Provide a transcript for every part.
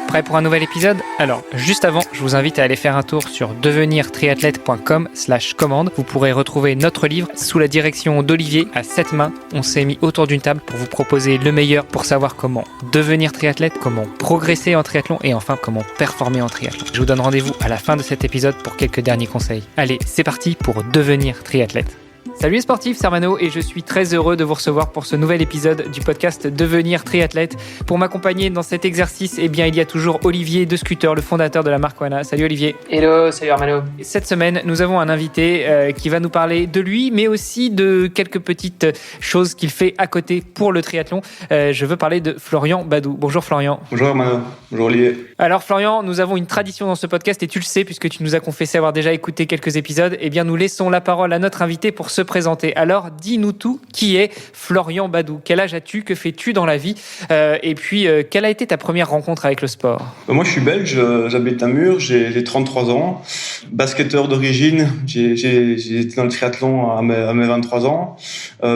Prêt pour un nouvel épisode ? Alors, juste avant, je vous invite à aller faire un tour sur devenirtriathlète.com/commande. Vous pourrez retrouver notre livre sous la direction d'Olivier à 7 mains. On s'est mis autour d'une table pour vous proposer le meilleur pour savoir comment devenir triathlète, comment progresser en triathlon et enfin comment performer en triathlon. Je vous donne rendez-vous à la fin de cet épisode pour quelques derniers conseils. Allez, c'est parti pour devenir triathlète. Salut les sportifs, c'est Armano et je suis très heureux de vous recevoir pour ce nouvel épisode du podcast Devenir triathlète. Pour m'accompagner dans cet exercice, il y a toujours Olivier de Scooter, le fondateur de la marque Wana. Salut Olivier. Hello, salut Armano. Cette semaine, nous avons un invité qui va nous parler de lui, mais aussi de quelques petites choses qu'il fait à côté pour le triathlon. Je veux parler de Florian Badou. Bonjour Florian. Bonjour Armano. Bonjour Olivier. Alors Florian, nous avons une tradition dans ce podcast et tu le sais puisque tu nous as confessé avoir déjà écouté quelques épisodes. Nous laissons la parole à notre invité pour se présenter. Alors, dis-nous tout, qui est Florian Badou ? Quel âge as-tu ? Que fais-tu dans la vie ? Quelle a été ta première rencontre avec le sport ? Moi, je suis belge, j'habite à Namur, j'ai 33 ans. Basketteur d'origine, j'ai été dans le triathlon à mes 23 ans.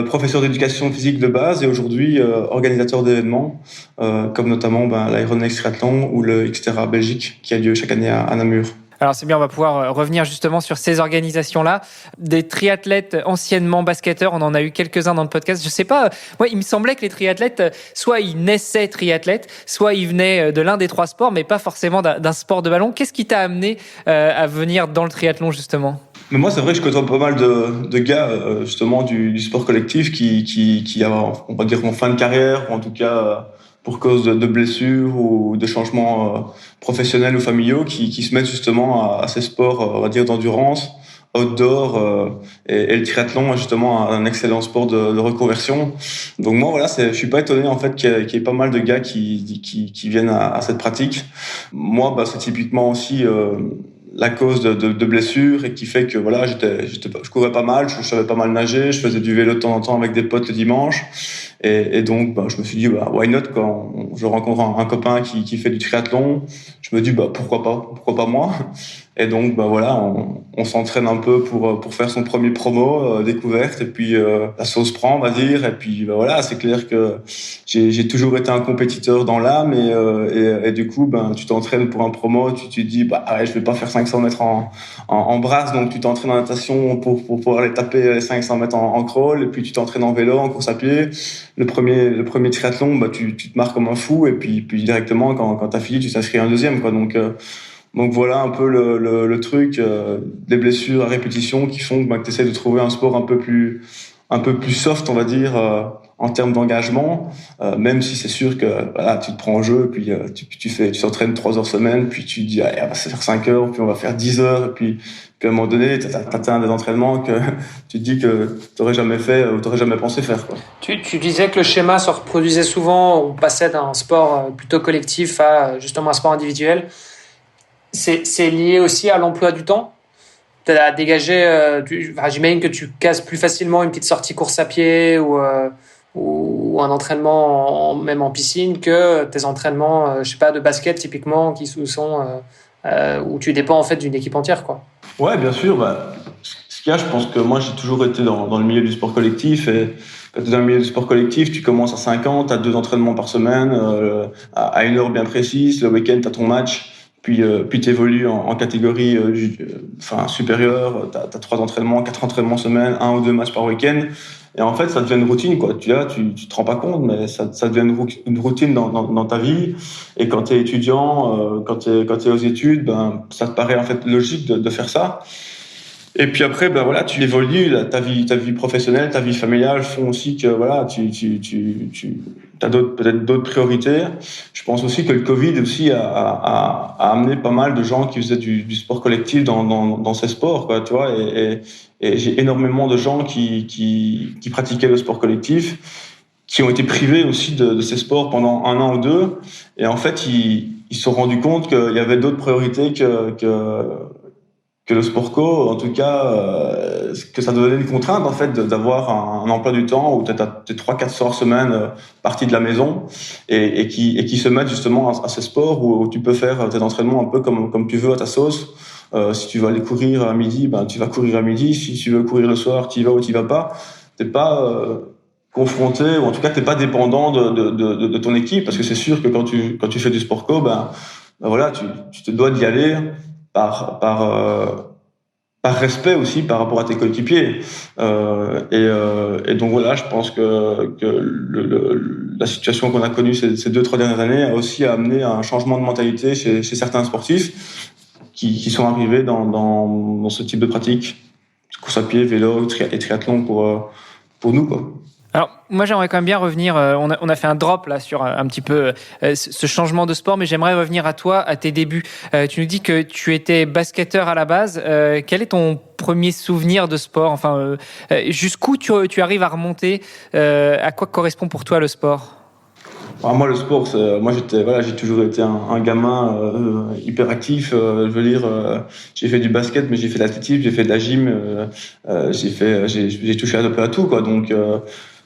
Professeur d'éducation physique de base et aujourd'hui organisateur d'événements, comme notamment l'Ironnext Triathlon ou le Xterra Belgique qui a lieu chaque année à Namur. Alors c'est bien, on va pouvoir revenir justement sur ces organisations-là. Des triathlètes anciennement basketteurs, on en a eu quelques-uns dans le podcast. Je sais pas, il me semblait que les triathlètes, soit ils naissaient triathlètes, soit ils venaient de l'un des trois sports, mais pas forcément d'un sport de ballon. Qu'est-ce qui t'a amené à venir dans le triathlon justement ? Mais moi, c'est vrai que je côtoie pas mal de gars justement du sport collectif qui a, on va dire, en fin de carrière, ou en tout cas pour cause de blessures ou de changements professionnels ou familiaux, qui se mettent justement à ces sports, on va dire, d'endurance, outdoor, et le triathlon est justement un excellent sport de reconversion. Donc moi, voilà, je suis pas étonné en fait qu'il y ait pas mal de gars qui viennent à cette pratique. Moi, c'est typiquement aussi la cause de blessures et qui fait que voilà, je courais pas mal, je savais pas mal nager, je faisais du vélo de temps en temps avec des potes le dimanche et donc je me suis dit why not, quand je rencontre un copain qui fait du triathlon, je me dis pourquoi pas moi. Et donc voilà, on s'entraîne un peu pour faire son premier promo découverte et puis la sauce prend, on va dire, et puis voilà, c'est clair que j'ai toujours été un compétiteur dans l'âme et du coup tu t'entraînes pour un promo, tu te dis je vais pas faire 500 mètres en brasse, donc tu t'entraînes en natation pour pouvoir aller taper les 500 mètres en crawl, et puis tu t'entraînes en vélo, en course à pied. Le premier triathlon, tu te marres comme un fou, et puis directement quand t'as fini, tu t'inscris un deuxième, quoi. Donc voilà un peu le truc, des blessures à répétition qui font que tu essaies de trouver un sport un peu plus soft, on va dire, en termes d'engagement, même si c'est sûr que tu te prends en jeu, puis tu t'entraînes 3 heures semaine, puis tu te dis on va faire 5 heures, puis on va faire 10 heures, et puis à un moment donné t'atteins des entraînements que tu te dis que t'aurais jamais fait ou t'aurais jamais pensé faire, quoi. Tu disais que le schéma se reproduisait souvent, on passait d'un sport plutôt collectif à justement un sport individuel. C'est lié aussi à l'emploi du temps. Tu as dégagé, j'imagine que tu casses plus facilement une petite sortie course à pied ou un entraînement même en piscine que tes entraînements, de basket typiquement, qui sont où tu dépends en fait d'une équipe entière, quoi. Ouais, bien sûr. Ce qu'il y a, je pense que moi j'ai toujours été dans le milieu du sport collectif, et quand tu es dans le milieu du sport collectif, tu commences à 5 ans, tu as 2 entraînements par semaine, à une heure bien précise, le week-end tu as ton match. Puis t'évolues en catégorie supérieure, t'as 3 entraînements, 4 entraînements semaine, 1 ou 2 matchs par week-end. Et en fait, ça devient une routine, quoi. Tu te rends pas compte, mais ça devient une routine dans ta vie. Et quand t'es étudiant, quand t'es aux études, ça te paraît en fait logique de faire ça. Et puis après, tu évolues, ta vie professionnelle, ta vie familiale font aussi que t'as peut-être d'autres priorités. Je pense aussi que le Covid aussi a amené pas mal de gens qui faisaient du sport collectif dans ces sports, quoi, tu vois. Et j'ai énormément de gens qui pratiquaient le sport collectif, qui ont été privés aussi de ces sports pendant 1 an ou 2. Et en fait, ils se sont rendus compte qu'il y avait d'autres priorités que le sport co, en tout cas, que ça devenait une contrainte en fait d'avoir un emploi du temps où tu as tes 3-4 soirs semaine partis de la maison et qui se mettent justement à ces sports où tu peux faire tes entraînements un peu comme tu veux à ta sauce. Si tu veux aller courir à midi, tu vas courir à midi. Si tu veux courir le soir, tu y vas ou tu y vas pas. T'es pas confronté, ou en tout cas t'es pas dépendant de ton équipe, parce que c'est sûr que quand tu fais du sport co, ben voilà, tu te dois d'y aller par respect aussi par rapport à tes coéquipiers. Et donc voilà, je pense que la situation qu'on a connue ces 2-3 dernières années a aussi amené à un changement de mentalité chez certains sportifs qui sont arrivés dans ce type de pratique, course à pied, vélo et triathlon pour nous, quoi. Alors, moi, j'aimerais quand même bien revenir. On a fait un drop là sur un petit peu ce changement de sport, mais j'aimerais revenir à toi, à tes débuts. Tu nous dis que tu étais basketteur à la base. Quel est ton premier souvenir de sport? Enfin, jusqu'où tu arrives à remonter? À quoi correspond pour toi le sport? Alors moi, le sport, j'ai toujours été un gamin hyper actif. Je veux dire, j'ai fait du basket, mais j'ai fait de l'athlétisme, j'ai fait de la gym, j'ai touché à peu près à tout, quoi. Donc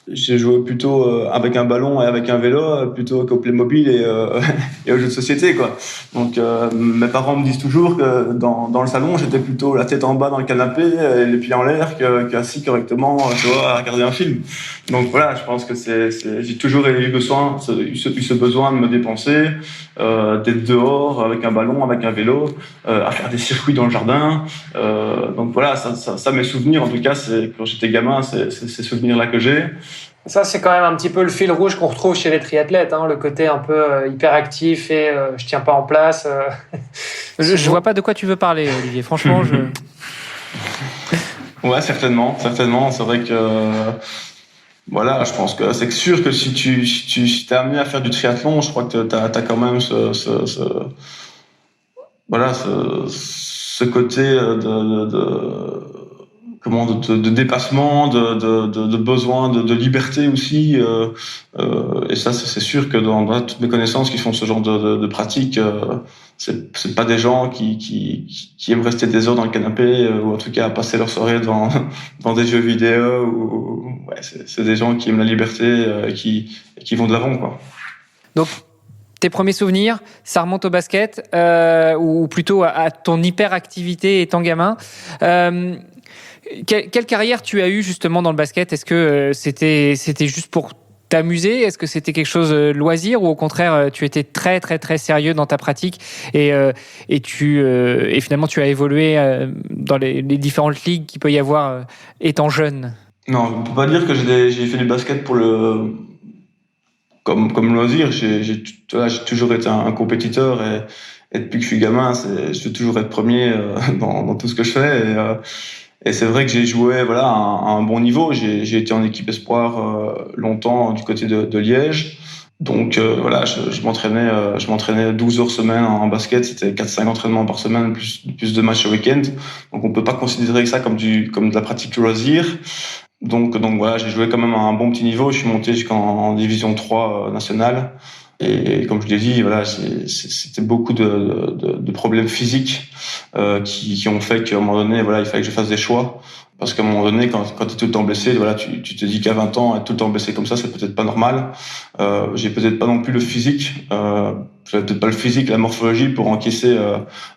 j'ai joué plutôt avec un ballon et avec un vélo plutôt qu'au Playmobil et aux jeux de société, quoi. Donc mes parents me disent toujours que dans le salon, j'étais plutôt la tête en bas dans le canapé et les pieds en l'air qu'assis correctement, tu vois, à regarder un film. Donc voilà, je pense que j'ai toujours eu ce besoin de me dépenser, d'être dehors avec un ballon, avec un vélo, à faire des circuits dans le jardin. Donc voilà, ça mes souvenirs, en tout cas, c'est quand j'étais gamin, c'est ces souvenirs-là que j'ai. Ça, c'est quand même un petit peu le fil rouge qu'on retrouve chez les triathlètes, hein, le côté un peu hyperactif et je tiens pas en place. Je vois pas de quoi tu veux parler, Olivier. Franchement, Ouais, certainement. C'est vrai que voilà, je pense que c'est sûr que si t'es amené à faire du triathlon, je crois que t'as quand même ce côté de dépassement, de besoin de liberté aussi. Et ça, c'est sûr que dans toutes mes connaissances qui font ce genre de pratique, c'est pas des gens qui aiment rester des heures dans le canapé ou en tout cas passer leur soirée dans des jeux vidéo. Ouais, c'est des gens qui aiment la liberté et qui vont de l'avant, quoi. Donc, tes premiers souvenirs, ça remonte au basket ou plutôt à ton hyperactivité étant gamin. Quelle carrière tu as eu justement dans le basket? Est-ce que c'était juste pour t'amuser? Est-ce que c'était quelque chose de loisir ou au contraire tu étais très très très sérieux dans ta pratique et finalement tu as évolué dans les différentes ligues qu'il peut y avoir étant jeune? Non, on peut pas dire que j'ai fait du basket comme loisir. J'ai toujours été un compétiteur et depuis que je suis gamin, je veux toujours être premier dans tout ce que je fais. Et c'est vrai que j'ai joué à un bon niveau. J'ai été en équipe espoir longtemps du côté de Liège. Donc je m'entraînais 12 heures semaine en basket. C'était 4-5 entraînements par semaine plus 2 matchs au week-end. Donc on peut pas considérer ça comme de la pratique loisir. Donc voilà, j'ai joué quand même à un bon petit niveau. Je suis monté jusqu'en division 3 nationale. Et comme je l'ai dit, voilà, c'était beaucoup de problèmes physiques qui ont fait qu'à un moment donné, voilà, il fallait que je fasse des choix. Parce qu'à un moment donné, quand tu es tout le temps blessé, voilà, tu te dis qu'à 20 ans, être tout le temps blessé comme ça, c'est peut-être pas normal. J'ai peut-être pas non plus le physique, j'avais peut-être pas le physique, la morphologie pour encaisser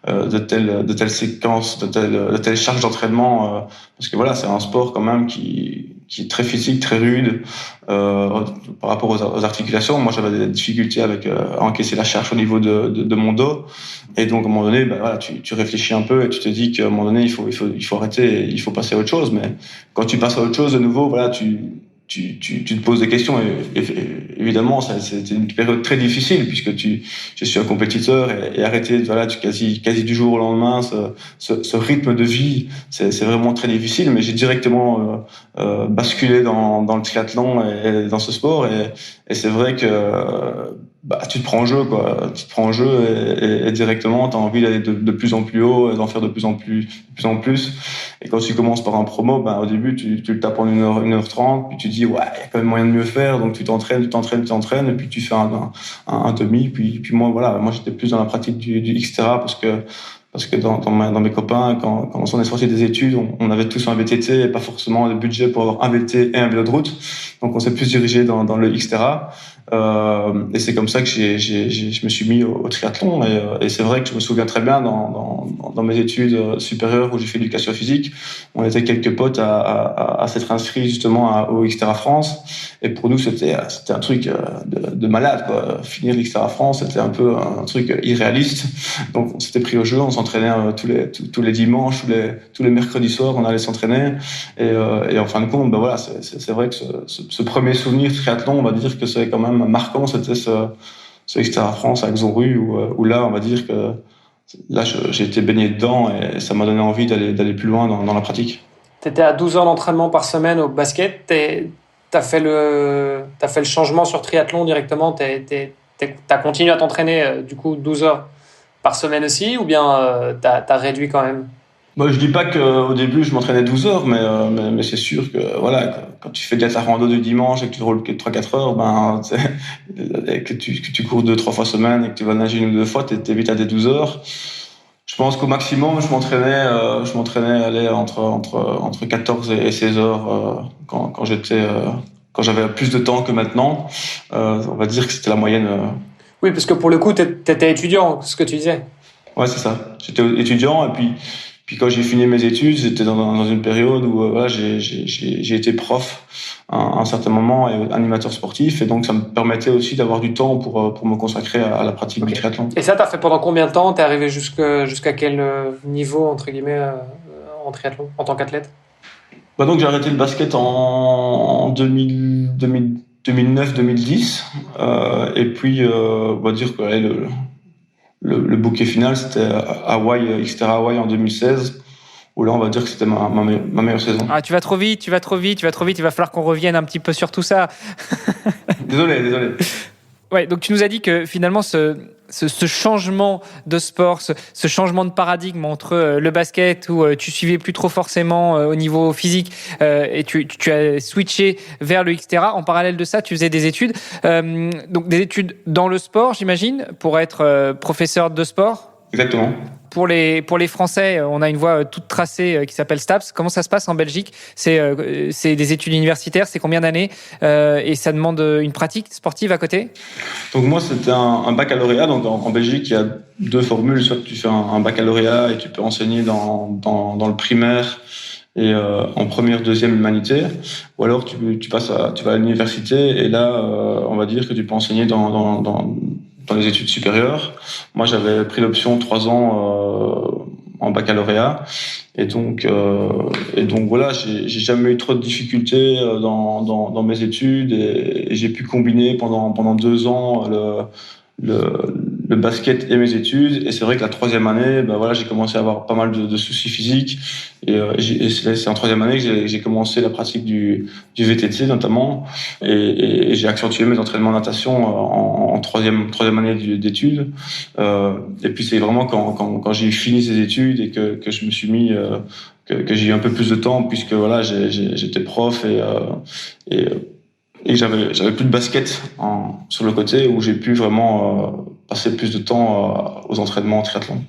de telles séquences, de telles charges d'entraînement. Parce que voilà, c'est un sport quand même qui est très physique, très rude par rapport aux articulations. Moi, j'avais des difficultés à encaisser la charge au niveau de mon dos. Et donc, à un moment donné, voilà, tu réfléchis un peu et tu te dis qu'à un moment donné, il faut arrêter, il faut passer à autre chose. Mais quand tu passes à autre chose, de nouveau, voilà, tu te poses des questions et évidemment, c'était une période très difficile puisque je suis un compétiteur et arrêter, voilà, quasi du jour au lendemain, ce rythme de vie, c'est vraiment très difficile. Mais j'ai directement basculé dans le triathlon et dans ce sport et c'est vrai que tu te prends en jeu, quoi. Tu te prends en jeu et directement, t'as envie d'aller de plus en plus haut, d'en faire de plus en plus. Et quand tu commences par un promo, au début, tu le tapes en 1h30, puis tu dis, ouais, il y a quand même moyen de mieux faire. Donc, tu t'entraînes, et puis tu fais un demi. Puis moi, voilà, moi, j'étais plus dans la pratique du Xterra parce parce que dans mes copains, quand on est sorti des études, on avait tous un VTT et pas forcément le budget pour avoir un VTT et un vélo de route. Donc on s'est plus dirigé dans le Xterra. Et c'est comme ça que je me suis mis au triathlon. Et c'est vrai que je me souviens très bien dans mes études supérieures où j'ai fait l'éducation physique, on était quelques potes à s'être inscrits justement au Xterra France. Et pour nous, c'était un truc de malade, quoi. Finir l'Xterra France, c'était un peu un truc irréaliste. Donc on s'était pris au jeu, on s'entraînait tous les dimanches, tous les mercredis soirs, on allait s'entraîner. Et en fin de compte, ben voilà, c'est vrai que ce premier souvenir triathlon, on va dire que c'est quand même marquant, c'était ce Xterra France avec Zonru, où là, on va dire que là, j'ai été baigné dedans et ça m'a donné envie d'aller plus loin dans la pratique. T'étais à 12 heures d'entraînement par semaine au basket. T'as fait le changement sur triathlon directement. T'as continué à t'entraîner du coup 12 heures par semaine aussi, ou bien t'as réduit quand même? Moi, je dis pas qu'au début je m'entraînais 12 heures, mais c'est sûr que voilà, quand tu fais de la rando du dimanche et que tu roules que 3-4 heures, ben que tu cours 2-3 fois semaine et que tu vas nager 1 ou 2 fois, t'es vite à des 12 heures. Je pense qu'au maximum, je m'entraînais aller entre 14 et 16 heures quand j'avais plus de temps que maintenant. On va dire que c'était la moyenne. Oui, parce que pour le coup, t'étais étudiant, ce que tu disais. Ouais, c'est ça. J'étais étudiant et puis quand j'ai fini mes études, j'étais dans une période où voilà, j'ai été prof à un certain moment et animateur sportif, et donc ça me permettait aussi d'avoir du temps pour me consacrer à la pratique du triathlon. Et ça, t'as fait pendant combien de temps? T'es arrivé jusqu'à quel niveau, entre guillemets, en triathlon, en tant qu'athlète? Bah donc j'ai arrêté le basket en 2009-2010, et puis on va dire que le bouquet final, c'était Hawaï, Xterra Hawaï en 2016, où là, on va dire que c'était ma meilleure saison. Ah, tu vas trop vite, il va falloir qu'on revienne un petit peu sur tout ça. Désolé. Ouais, donc tu nous as dit que finalement, ce changement de sport, ce changement de paradigme entre le basket où tu suivais plus trop forcément au niveau physique et tu as switché vers le Xterra. En parallèle de ça, tu faisais des études. Donc des études dans le sport, j'imagine, pour être professeur de sport. Exactement. Pour les Français, on a une voie toute tracée qui s'appelle STAPS. Comment ça se passe en Belgique? C'est des études universitaires, c'est combien d'années et ça demande une pratique sportive à côté? Donc moi, c'était un baccalauréat. Donc en Belgique, il y a 2 formules. Soit tu fais un baccalauréat et tu peux enseigner dans le primaire et en première, deuxième humanité, ou alors tu vas à l'université et là, on va dire que tu peux enseigner dans les études supérieures. Moi, j'avais pris l'option 3 ans en baccalauréat, et donc voilà, j'ai jamais eu trop de difficultés dans mes études, et j'ai pu combiner pendant 2 ans le basket et mes études. Et c'est vrai que la 3e année, ben voilà, j'ai commencé à avoir pas mal de soucis physiques, et c'est en 3e année que j'ai commencé la pratique du VTT notamment, et j'ai accentué mes entraînements de natation en 3e année d'études. Et puis c'est vraiment quand j'ai fini ces études et que je me suis mis que j'ai eu un peu plus de temps, puisque voilà, j'étais prof et j'avais plus de basket sur le côté, où j'ai pu vraiment passer plus de temps aux entraînements en triathlon.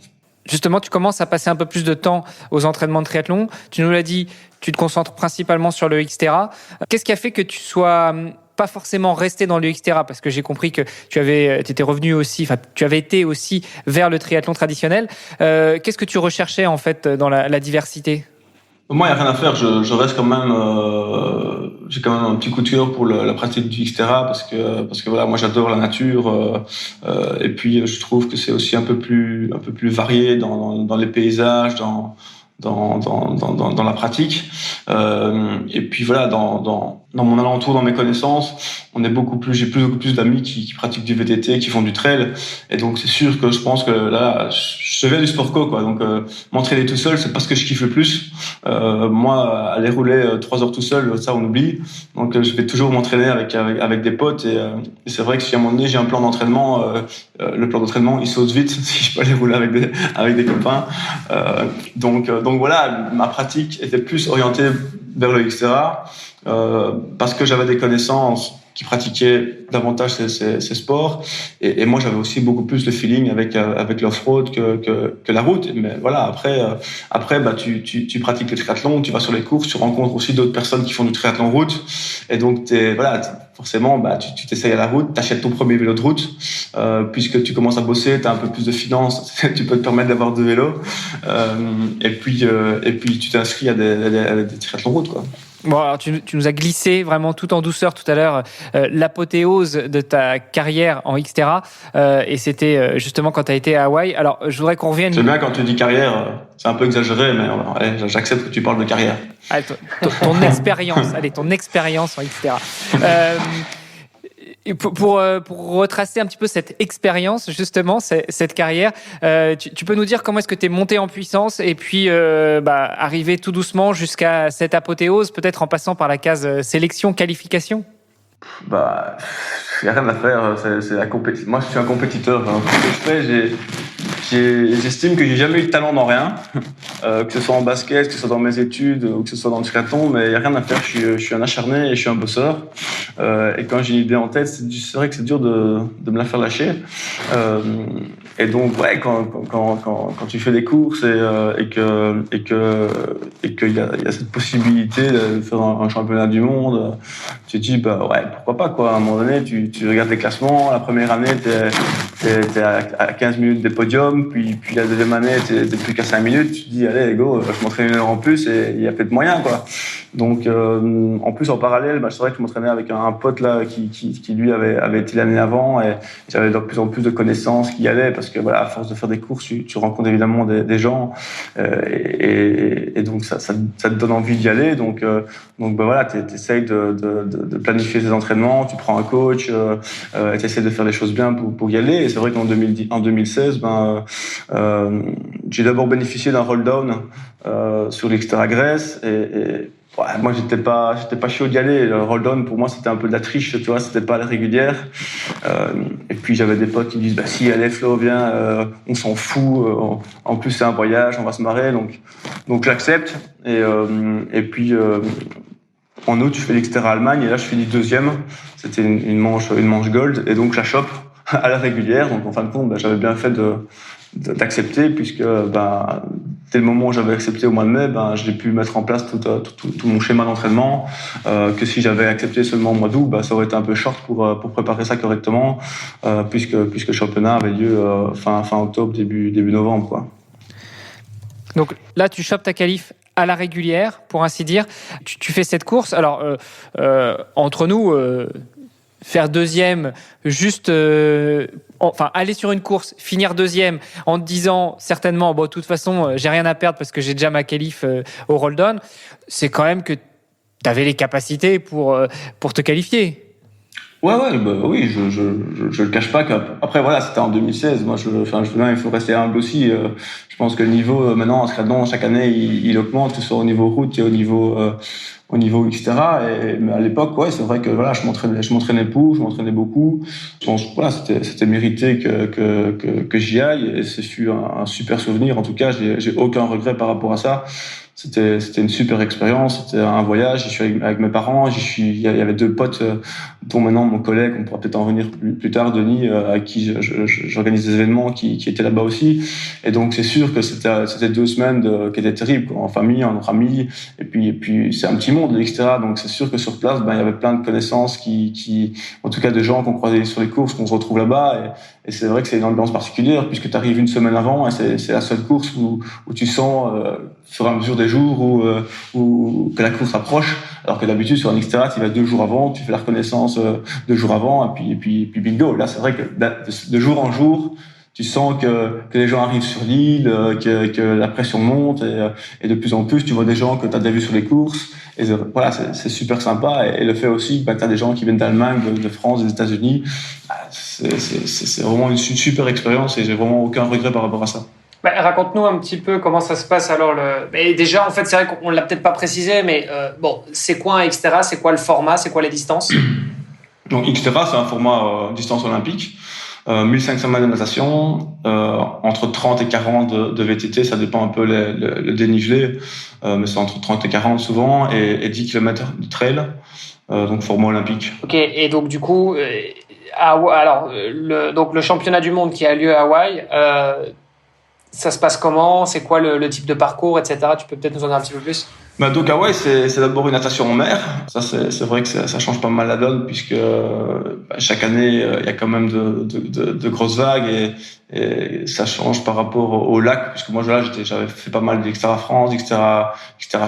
Justement, tu commences à passer un peu plus de temps aux entraînements de triathlon. Tu nous l'as dit, tu te concentres principalement sur le Xterra. Qu'est-ce qui a fait que tu sois pas forcément resté dans le Xterra? Parce que j'ai compris que tu avais été aussi vers le triathlon traditionnel. Qu'est-ce que tu recherchais en fait dans la diversité? Moi, il n'y a rien à faire. Je reste quand même. J'ai quand même un petit coup de cœur pour la pratique du Xterra, parce que voilà, moi j'adore la nature, et puis je trouve que c'est aussi un peu plus varié dans les paysages, dans la pratique. Et puis voilà, dans mon alentour, dans mes connaissances, j'ai beaucoup plus d'amis qui pratiquent du VTT, qui font du trail. Et donc c'est sûr que je pense que là, je viens du sport co, quoi. Donc m'entraîner tout seul, c'est pas ce que je kiffe le plus. Moi, aller rouler 3 heures tout seul, ça on oublie. Donc je vais toujours m'entraîner avec des potes, et c'est vrai que si à un moment donné j'ai un plan d'entraînement, le plan d'entraînement il saute vite si je peux aller rouler avec des copains. Donc voilà, ma pratique était plus orientée vers le Xterra, parce que j'avais des connaissances pratiquaient davantage ces sports. Et moi, j'avais aussi beaucoup plus le feeling avec l'off-road que la route. Mais voilà, après, tu pratiques le triathlon, tu vas sur les courses, tu rencontres aussi d'autres personnes qui font du triathlon route. Et donc, forcément, tu t'essayes à la route, t'achètes ton premier vélo de route, puisque tu commences à bosser, t'as un peu plus de finances, tu peux te permettre d'avoir 2 vélos, et puis tu t'inscris à des triathlons route, quoi. Bon, alors tu nous as glissé vraiment tout en douceur tout à l'heure l'apothéose de ta carrière en Xterra, et c'était justement quand tu as été à Hawaï. Alors, je voudrais qu'on revienne... C'est bien quand tu dis carrière, c'est un peu exagéré, mais allez, j'accepte que tu parles de carrière. Allez, ton expérience, ton expérience en Xterra. Et pour retracer un petit peu cette expérience, justement, cette carrière, tu peux nous dire comment est-ce que tu es monté en puissance et puis arrivé tout doucement jusqu'à cette apothéose, peut-être en passant par la case sélection, qualification? Il n'y a rien à faire, c'est la compétition. Moi, je suis un compétiteur. Hein. Ce que je fais, j'estime que j'ai jamais eu de talent dans rien, que ce soit en basket, que ce soit dans mes études ou que ce soit dans le triathlon, mais il n'y a rien à faire. Je suis un acharné et je suis un bosseur. Et quand j'ai une idée en tête, c'est vrai que c'est dur de me la faire lâcher. Et donc, ouais, quand tu fais des courses et qu'il y a cette possibilité de faire un championnat du monde, tu te dis, ouais, pourquoi pas, quoi. À un moment donné, tu regardes les classements. La première année, t'es à 15 minutes des podiums, puis la deuxième année, t'es plus qu'à 5 minutes. Tu te dis, allez, go, je m'entraîne 1 heure en plus et il y a peut-être moyen, quoi. Donc, en plus, en parallèle, c'est vrai que je m'entraînais avec un pote là qui lui avait été l'année avant, et j'avais de plus en plus de connaissances qui y allaient, parce que voilà, à force de faire des courses, tu rencontres évidemment des gens, et donc ça te donne envie d'y aller. Donc voilà, t'essayes de planifier tes entraînements, tu prends un coach, et t'essayes de faire les choses bien pour y aller. Et c'est vrai qu'en 2016, j'ai d'abord bénéficié d'un roll down sur l'Xterra Grèce, et ouais, moi j'étais pas chaud d'y aller. Le roll down pour moi c'était un peu de la triche, tu vois, c'était pas à la régulière. Et puis j'avais des potes qui me disent si allez Flo, viens, on s'en fout, en plus c'est un voyage, on va se marrer, donc j'accepte. Et puis en août je fais l'Xterra Allemagne, et là je finis 2e. C'était une manche gold, et donc je la chope à la régulière. Donc en fin de compte, j'avais bien fait d'accepter, puisque dès le moment où j'avais accepté au mois de mai, j'ai pu mettre en place tout mon schéma d'entraînement, que si j'avais accepté seulement au mois d'août, ça aurait été un peu short pour préparer ça correctement, puisque le championnat avait lieu fin octobre, début novembre, quoi. Donc là, tu chopes ta qualif à la régulière, pour ainsi dire. Tu fais cette course. Alors, entre nous... faire 2e, juste aller sur une course, finir 2e en te disant certainement, de toute façon, j'ai rien à perdre parce que j'ai déjà ma qualif au roll-down, c'est quand même que tu avais les capacités pour te qualifier. Ouais, oui, je le cache pas qu'après, voilà, c'était en 2016. Moi, il faut rester humble aussi. Je pense que le niveau, maintenant, en triathlon, chaque année, il augmente, que ce soit au niveau route et au niveau etc. Mais à l'époque, ouais, c'est vrai que voilà, je m'entraînais beaucoup. Je pense, voilà, c'était mérité que j'y aille, et ce fut un super souvenir. En tout cas, j'ai aucun regret par rapport à ça. C'était une super expérience, c'était un voyage. J'y suis avec mes parents, il y avait 2 potes, dont maintenant mon collègue, on pourra peut-être en revenir plus tard, Denis, à qui j'organise des événements, qui étaient là-bas aussi. Et donc c'est sûr que c'était 2 semaines qui étaient terribles, quoi, en famille, entre amis, et puis c'est un petit monde, etc. Donc c'est sûr que sur place, il y avait plein de connaissances qui en tout cas de gens qu'on croisait sur les courses, qu'on se retrouve là-bas, et c'est vrai que c'est une ambiance particulière, puisque tu arrives 1 semaine avant, et c'est la seule course où tu sens au fur et à mesure des jours où que la course approche, alors que d'habitude sur un Xterra, tu vas 2 jours avant, tu fais la reconnaissance 2 jours avant, et puis bingo. Là, c'est vrai que de jour en jour, tu sens que les gens arrivent sur l'île, que la pression monte, et de plus en plus, tu vois des gens que tu as déjà vus sur les courses. Et voilà, c'est super sympa. Et le fait aussi que tu as des gens qui viennent d'Allemagne, de France, des États-Unis, c'est vraiment une super expérience, et j'ai vraiment aucun regret par rapport à ça. Raconte-nous un petit peu comment ça se passe alors. Et déjà, en fait, c'est vrai qu'on l'a peut-être pas précisé, mais c'est quoi un Xterra, c'est quoi le format, c'est quoi les distances? Donc Xterra, c'est un format distance olympique, 1500 mètres de natation, entre 30 et 40 de VTT, ça dépend un peu le dénivelé, mais c'est entre 30 et 40 souvent, et 10 km de trail. donc format olympique. Ok, et donc du coup, donc le championnat du monde qui a lieu à Hawaï, ça se passe comment? C'est quoi le type de parcours, etc. Tu peux peut-être nous en dire un petit peu plus? Bah donc Hawaï, c'est d'abord une natation en mer. Ça c'est vrai que ça change pas mal la donne puisque chaque année il y a quand même de grosses vagues et ça change par rapport au lac puisque moi j'avais fait pas mal d'Extera France, Extera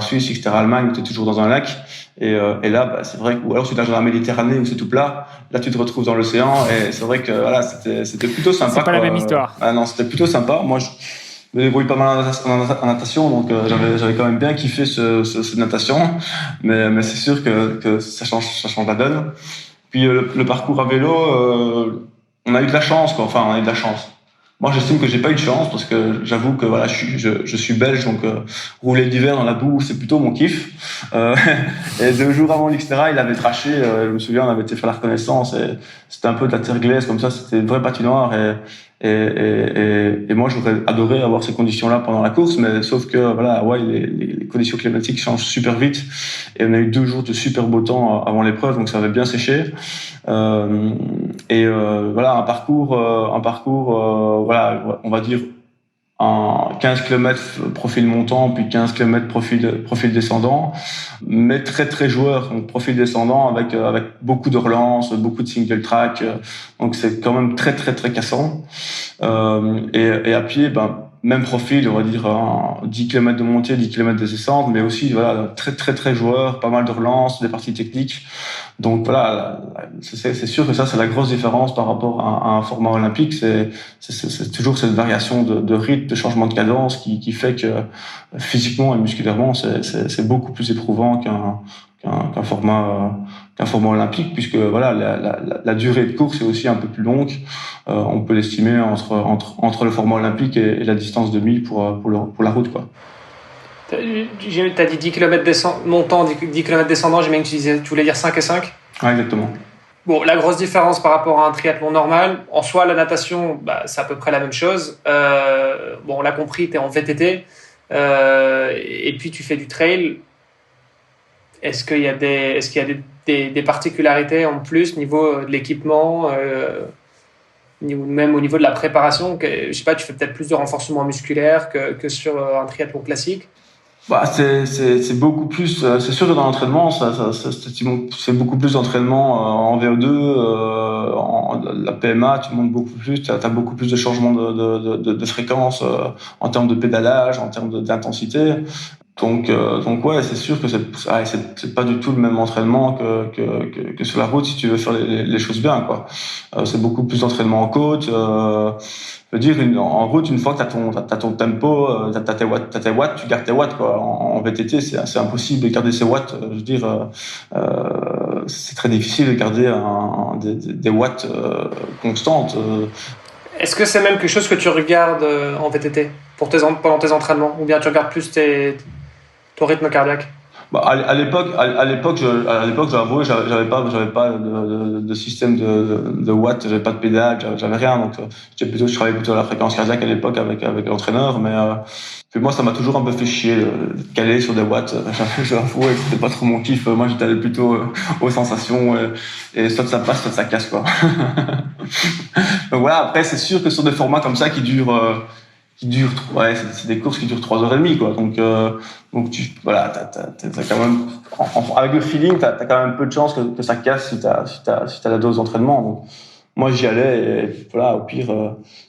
Suisse, Extera Allemagne, tu es toujours dans un lac et là c'est vrai que ou alors tu nages dans la Méditerranée où c'est tout plat, là tu te retrouves dans l'océan et c'est vrai que voilà c'était plutôt sympa. C'est pas la même histoire. Ah non, c'était plutôt sympa. Moi je me débrouille pas mal en natation, donc j'avais quand même bien kiffé cette natation, mais c'est sûr que ça change la donne. Puis le parcours à vélo, on a eu de la chance, quoi. Enfin, on a eu de la chance. Moi, j'estime que j'ai pas eu de chance parce que j'avoue que voilà, je suis belge, donc rouler l'hiver dans la boue, c'est plutôt mon kiff. Et 2 jours avant l'Xterra, il avait traché. Je me souviens, on avait été faire la reconnaissance et c'était un peu de la terre glaise comme ça. C'était une vraie patinoire et moi, j'aurais adoré avoir ces conditions-là pendant la course, mais sauf que voilà, à Hawaï, les conditions climatiques changent super vite et on a eu 2 jours de super beau temps avant l'épreuve, donc ça avait bien séché. Voilà, un parcours, voilà, on va dire un 15 km profil montant, puis 15 km profil descendant, mais très très joueur, donc profil descendant avec beaucoup de relances, beaucoup de single track, donc c'est quand même très très très cassant. Et à pied, même profil, on va dire 10 km de montée, 10 km de descente, mais aussi voilà, très très très joueur, pas mal de relances, des parties techniques. Donc voilà, c'est sûr que ça c'est la grosse différence par rapport à un format olympique, c'est toujours cette variation de rythme, de changement de cadence qui fait que physiquement et musculairement c'est beaucoup plus éprouvant qu'un format olympique, puisque voilà la durée de course est aussi un peu plus longue. On peut l'estimer entre le format olympique et la distance de mille pour la route, quoi. T'as dit 10 km montant, 10 km descendant, j'imagine que tu voulais dire 5 et 5? Ouais, exactement. Bon, la grosse différence par rapport à un triathlon normal, en soi, la natation, c'est à peu près la même chose. Bon, on l'a compris, tu es en VTT, et puis tu fais du trail. Est-ce qu'il y a des particularités en plus niveau de l'équipement, même au niveau de la préparation? Je sais pas, tu fais peut-être plus de renforcement musculaire que sur un triathlon classique? C'est beaucoup plus, c'est sûr que dans l'entraînement, c'est beaucoup plus d'entraînement en VO2, la PMA, tu montes beaucoup plus, t'as beaucoup plus de changements de fréquence en termes de pédalage, en termes d'intensité. Donc ouais, c'est sûr que c'est pas du tout le même entraînement que sur la route si tu veux faire les choses bien, quoi. C'est beaucoup plus d'entraînement en côte. Je veux dire, en route, une fois que t'as ton tempo, t'as tes watts, tu gardes tes watts, quoi. En VTT, c'est impossible de garder ses watts. Je veux dire, c'est très difficile de garder des watts constantes. Est-ce que c'est même quelque chose que tu regardes en VTT pendant tes entraînements, ou bien tu regardes plus ton rythme cardiaque? À l'époque, j'avoue, j'avais pas de système de watts, j'avais pas de pédale, j'avais rien, donc je travaillais plutôt à la fréquence cardiaque à l'époque avec l'entraîneur, mais puis moi ça m'a toujours un peu fait chier de caler sur des watts, j'avoue, c'était pas trop mon kiff. Moi j'étais allé plutôt aux sensations et soit ça passe, soit ça casse, quoi. Donc voilà, après c'est sûr que sur des formats comme ça qui durent ouais, c'est des courses qui durent 3h30, quoi. Donc voilà, t'as quand même, avec le feeling, t'as quand même peu de chances que ça casse si t'as la dose d'entraînement. Donc, moi, j'y allais et voilà, au pire,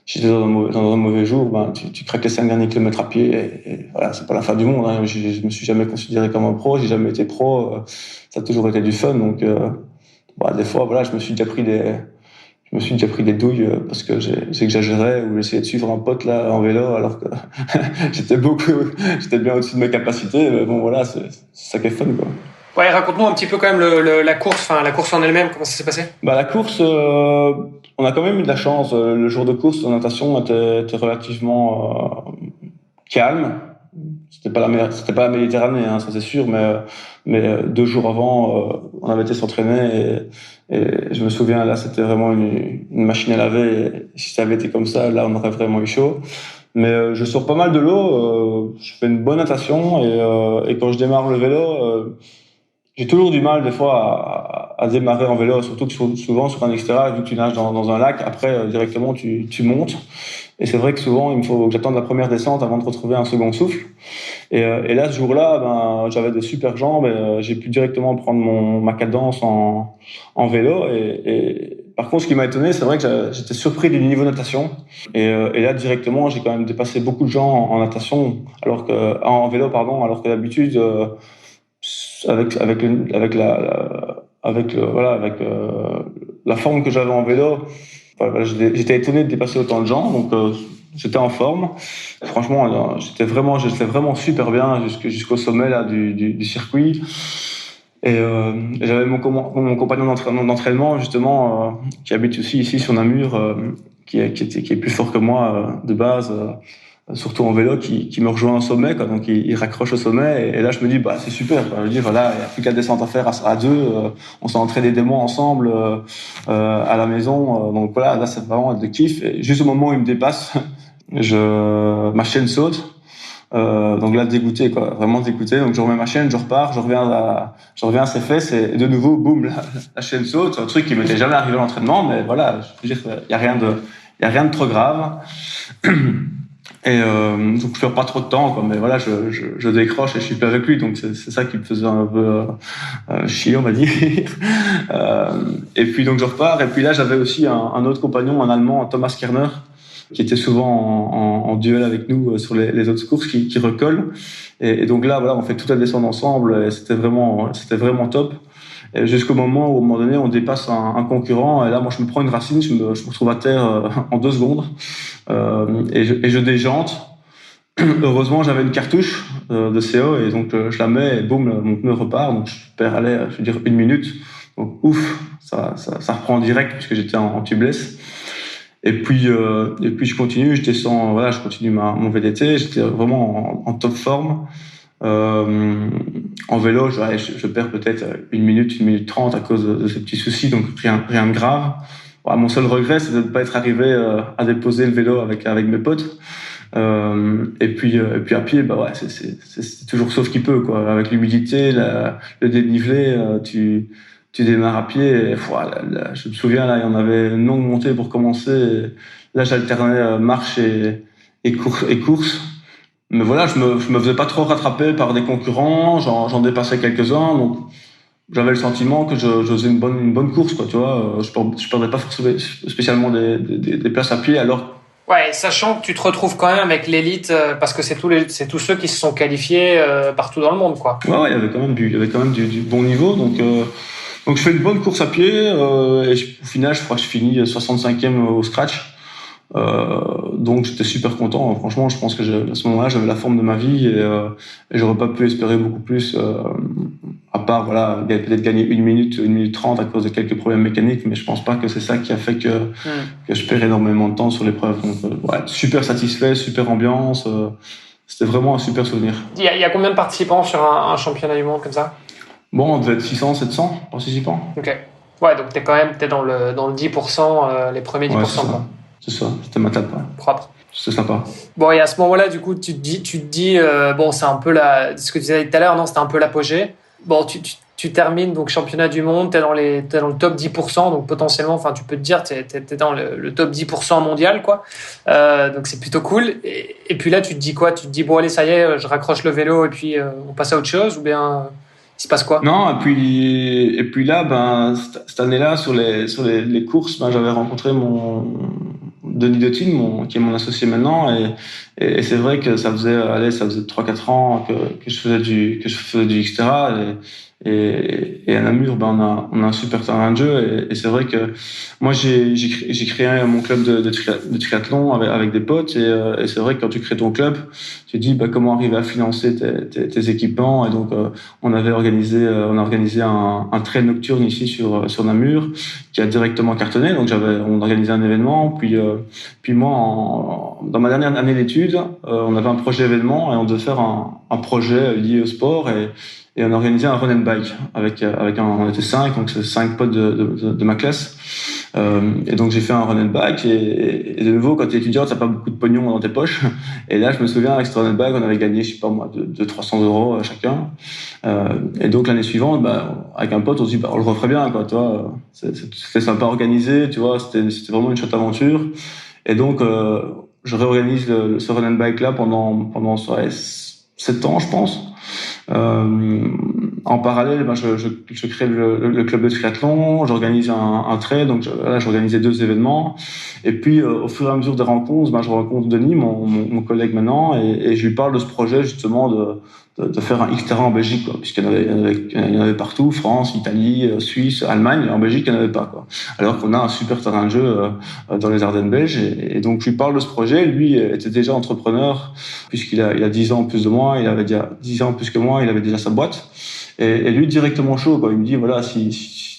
si j'étais dans un mauvais jour, tu craques les 5 derniers kilomètres à pied et voilà, c'est pas la fin du monde, hein. Je me suis jamais considéré comme un pro, j'ai jamais été pro, ça a toujours été du fun. Donc, des fois, voilà, je me suis déjà pris des douilles parce que j'exagérais ou j'essayais de suivre un pote là en vélo alors que j'étais bien au-dessus de mes capacités. Mais bon, voilà, c'est ça qui est fun, quoi. Ouais, raconte-nous un petit peu quand même la course, enfin la course en elle-même, comment ça s'est passé? La course, on a quand même eu de la chance. Le jour de course, la natation était relativement calme. C'était pas la Méditerranée, hein, ça c'est sûr, mais 2 jours avant, on avait été s'entraîner et je me souviens, là, c'était vraiment une machine à laver. Et si ça avait été comme ça, là, on aurait vraiment eu chaud. Mais je sors pas mal de l'eau, je fais une bonne natation et quand je démarre le vélo, J'ai toujours du mal des fois à démarrer en vélo, surtout que souvent sur un extérieur, vu que tu nages dans un lac, après directement tu montes. Et c'est vrai que souvent il me faut que j'attende la première descente avant de retrouver un second souffle. Et là ce jour-là, j'avais des super jambes et j'ai pu directement prendre ma cadence en vélo. Et par contre, ce qui m'a étonné, c'est vrai que j'étais surpris du niveau natation. Et là directement, j'ai quand même dépassé beaucoup de gens en natation, en vélo pardon, alors que d'habitude la forme que j'avais en vélo, voilà, j'étais étonné de dépasser autant de gens, donc j'étais en forme. Franchement, j'étais vraiment super bien jusqu'au sommet là du circuit. Et j'avais mon compagnon d'entraînement justement qui habite aussi ici sur Namur, qui est plus fort que moi de base. Surtout en vélo, qui me rejoint au sommet, quoi. Donc il raccroche au sommet, et là je me dis c'est super, quoi. Je me dis voilà, il n'y a plus qu'à descendre à faire à deux, on s'est entraîné des mois ensemble à la maison, donc voilà, là c'est vraiment de kiff. Et juste au moment où il me dépasse, ma chaîne saute, donc là dégoûté, quoi, vraiment dégoûté. Donc je remets ma chaîne, je repars, je reviens à ses fesses, et de nouveau boum, la chaîne saute, un truc qui m'était jamais arrivé à l'entraînement, mais voilà, je veux dire, il y a rien de trop grave. Et donc je perds pas trop de temps, quoi, mais voilà, je décroche et je suis plus avec lui, donc c'est ça qui me faisait un peu chier, on va dire. Et puis donc je repars, et puis là j'avais aussi un autre compagnon, un Allemand, Thomas Kerner, qui était souvent en duel avec nous sur les autres courses, qui recolle. Et donc là voilà, on fait toute la descente ensemble, et c'était vraiment top. Et jusqu'au moment où, à un moment donné, on dépasse un concurrent, et là, moi, je me prends une racine, je me retrouve à terre en 2 secondes, et je déjante. Heureusement, j'avais une cartouche de CO, et donc je la mets, et boum, mon pneu repart, donc je perds, je veux dire, 1 minute. Donc ouf, ça reprend direct, puisque j'étais en tubeless. Et puis je continue, je descends, voilà, je continue mon VTT, j'étais vraiment en top forme. En vélo, je perds peut-être 1 minute 30 à cause de ces petits soucis, donc rien de grave. Bon, mon seul regret, c'est de ne pas être arrivé à déposer le vélo avec mes potes. Et puis à pied, c'est toujours sauf qui peut, quoi. Avec l'humidité, le dénivelé, tu démarres à pied. Et, je me souviens, là, il y en avait une longue montée pour commencer. Et là, j'alternais marche et course. Mais voilà, je me faisais pas trop rattraper par des concurrents, j'en dépassais quelques-uns, donc j'avais le sentiment que je faisais une bonne course, quoi, tu vois. Je perdais pas forcément spécialement des places à pied, alors. Ouais, sachant que tu te retrouves quand même avec l'élite, parce que c'est tous ceux qui se sont qualifiés partout dans le monde, quoi. Ouais, il y avait quand même du bon niveau, donc je fais une bonne course à pied, et au final, je crois que je finis 65e au scratch. Donc j'étais super content. Franchement, je pense que à ce moment-là, j'avais la forme de ma vie, et j'aurais pas pu espérer beaucoup plus, à part voilà, peut-être gagner 1 minute 30 à cause de quelques problèmes mécaniques, mais je pense pas que c'est ça qui a fait que je perds énormément de temps sur l'épreuve. Donc super satisfait, super ambiance. C'était vraiment un super souvenir. Il y a combien de participants sur un championnat du monde comme ça? Bon, on devait être 600, 700 participants. Ok. Ouais, donc t'es dans le 10%, les premiers 10%. Ouais, c'est ça. Quoi. C'est ça, c'était ma tape. Ouais. Propre. C'est sympa. Bon, et à ce moment-là, du coup, tu te dis bon, c'est un peu ce que tu disais tout à l'heure, non, c'était un peu l'apogée. Bon, tu termines donc championnat du monde, t'es dans le top 10%, donc potentiellement, enfin, tu peux te dire, t'es dans le top 10% mondial, quoi. Donc c'est plutôt cool. Et puis là, tu te dis quoi? Tu te dis bon, allez, ça y est, je raccroche le vélo et puis on passe à autre chose, ou bien il se passe quoi? Non, et puis là, cette année-là, sur les courses, j'avais rencontré mon Denis Dotine, qui est mon associé maintenant, et c'est vrai que ça faisait 3-4 ans que je faisais du Xterra, et à Namur, on a un super terrain de jeu, et c'est vrai que moi j'ai créé mon club de triathlon avec des potes, et c'est vrai que quand tu crées ton club, tu te dis comment arriver à financer tes équipements, et donc on a organisé un trail nocturne ici sur Namur qui a directement cartonné. Donc on organisait un événement, puis moi dans ma dernière année d'études, on avait un projet événement, et on devait faire un projet lié au sport, et on organisait un run and bike on était 5, donc c'est 5 potes de ma classe. Et donc j'ai fait un run and bike et de nouveau quand t'es étudiant t'as pas beaucoup de pognon dans tes poches, et là je me souviens avec ce run and bike on avait gagné je sais pas moi de 300 € chacun, et donc l'année suivante avec un pote on se dit on le referait bien quoi, tu vois, c'était sympa organisé, tu vois, c'était vraiment une chouette aventure. Et donc je réorganise ce run and bike là pendant 7 ans je pense. En parallèle, je crée le club de triathlon, j'organise un trail, donc j'organisais 2 événements. Et puis, au fur et à mesure des rencontres, je rencontre Denis, mon collègue maintenant, et je lui parle de ce projet justement de faire un Xterra en Belgique, quoi, puisqu'il y en avait partout, France, Italie, Suisse, Allemagne, et en Belgique, il n'y en avait pas, quoi. Alors qu'on a un super terrain de jeu dans les Ardennes belges, et donc je lui parle de ce projet. Lui était déjà entrepreneur, puisqu'il a 10 ans plus de moi, il avait déjà 10 ans plus que moi, il avait déjà sa boîte. Et lui directement chaud, quoi. Il me dit voilà, si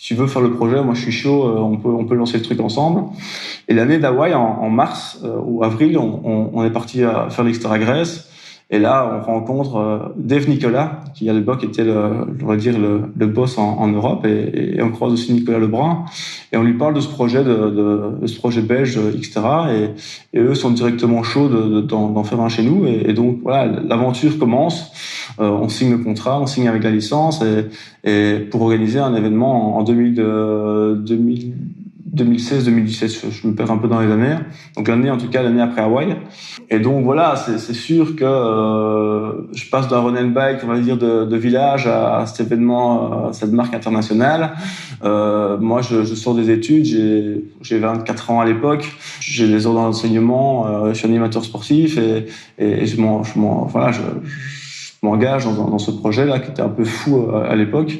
tu veux faire le projet, moi je suis chaud, on peut lancer le truc ensemble. Et l'année d'Hawaï en mars ou avril, on est parti à faire l'Xterra Grèce. Et là, on rencontre Dave Nicolas, qui à l'époque était le boss en Europe, et on croise aussi Nicolas Lebrun, et on lui parle de ce projet de ce projet belge Xterra, et eux sont directement chauds d'en faire un chez nous, et donc voilà, l'aventure commence. On signe le contrat, on signe avec la licence, et pour organiser un événement en 2016-2017, je me perds un peu dans les années. Donc l'année après Hawaï. Et donc voilà, c'est sûr que je passe d'un run and bike, on va dire de village à cet événement, cette marque internationale. Moi, je sors des études, j'ai 24 ans à l'époque, j'ai des ordres d'enseignement, je suis animateur sportif et je m'engage dans ce projet-là qui était un peu fou à l'époque.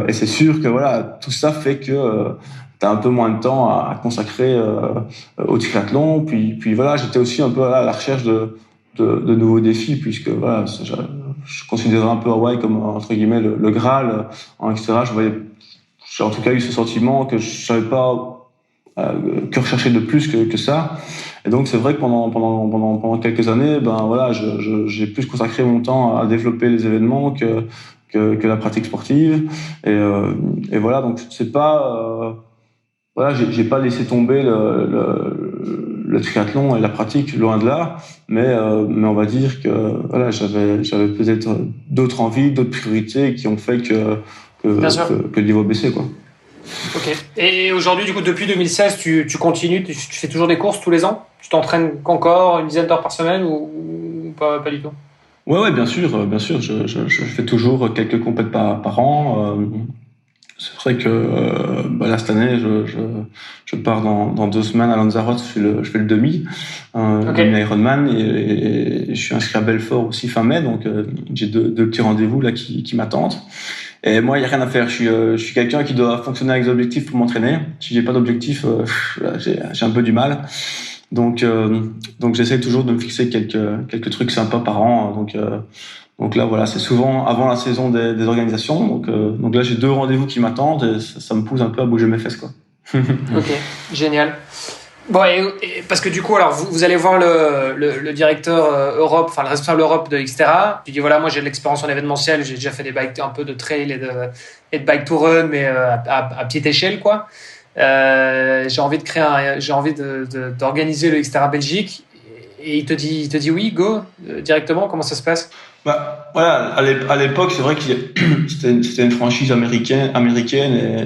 Et c'est sûr que voilà, tout ça fait que t'as un peu moins de temps à consacrer au triathlon. Puis voilà, j'étais aussi un peu à la recherche de nouveaux défis, puisque voilà, je considérais un peu Hawaï comme entre guillemets le Graal etc. J'ai en tout cas eu ce sentiment que je savais pas que rechercher de plus que ça. Et donc c'est vrai que pendant quelques années, voilà, j'ai plus consacré mon temps à développer les événements que la pratique sportive. Et voilà, donc c'est pas voilà, j'ai pas laissé tomber le triathlon et la pratique, loin de là, mais on va dire que voilà, j'avais peut-être d'autres envies, d'autres priorités qui ont fait que le niveau baissait, quoi. Ok. Et aujourd'hui, du coup, depuis 2016, tu continues, tu fais toujours des courses tous les ans? Tu t'entraînes encore une dizaine d'heures par semaine ou pas du tout? Ouais, bien sûr. Je fais toujours quelques compètes par an. C'est vrai que là cette année, je pars dans 2 semaines à Lanzarote. Je fais le demi, demi Ironman, et je suis inscrit à Belfort aussi fin mai. Donc j'ai deux petits rendez-vous là qui m'attendent. Et moi, il y a rien à faire. Je suis quelqu'un qui doit fonctionner avec des objectifs pour m'entraîner. Si j'ai pas d'objectif, j'ai un peu du mal. Donc j'essaie toujours de me fixer quelques trucs sympas par an. Donc là, voilà, c'est souvent avant la saison des organisations. Donc là, j'ai 2 rendez-vous qui m'attendent, et ça me pousse un peu à bouger mes fesses, quoi. Ok, génial. Bon, et parce que du coup, alors vous allez voir le directeur Europe, enfin le responsable Europe de Xterra. Tu dis voilà, moi j'ai de l'expérience en événementiel, j'ai déjà fait des bikes, un peu de trail et de bike to run, mais à petite échelle, quoi. J'ai envie d'organiser le Xterra Belgique, et il te dit oui, go directement. Comment ça se passe? Voilà, à l'époque, c'est vrai que c'était une franchise américaine,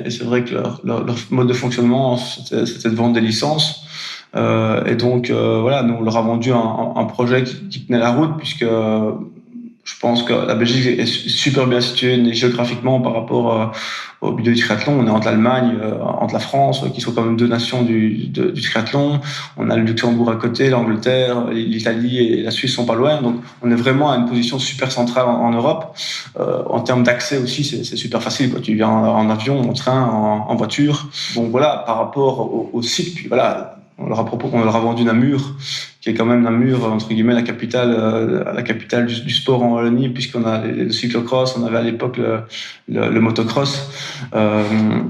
et c'est vrai que leur mode de fonctionnement, c'était de vendre des licences. Et donc voilà, nous on leur a vendu un projet qui tenait la route, puisque je pense que la Belgique est super bien située géographiquement par rapport au milieu du triathlon. On est entre l'Allemagne, entre la France, qui sont quand même 2 nations du triathlon. On a le Luxembourg à côté, l'Angleterre, l'Italie et la Suisse sont pas loin. Donc on est vraiment à une position super centrale en Europe. En termes d'accès aussi, c'est super facile, quoi. Tu viens en avion, en train, en voiture. Donc voilà, par rapport au site, puis voilà, on leur a vendu Namur, qui est quand même Namur, entre guillemets, la capitale du sport en Wallonie, puisqu'on a le cyclocross, on avait à l'époque le motocross,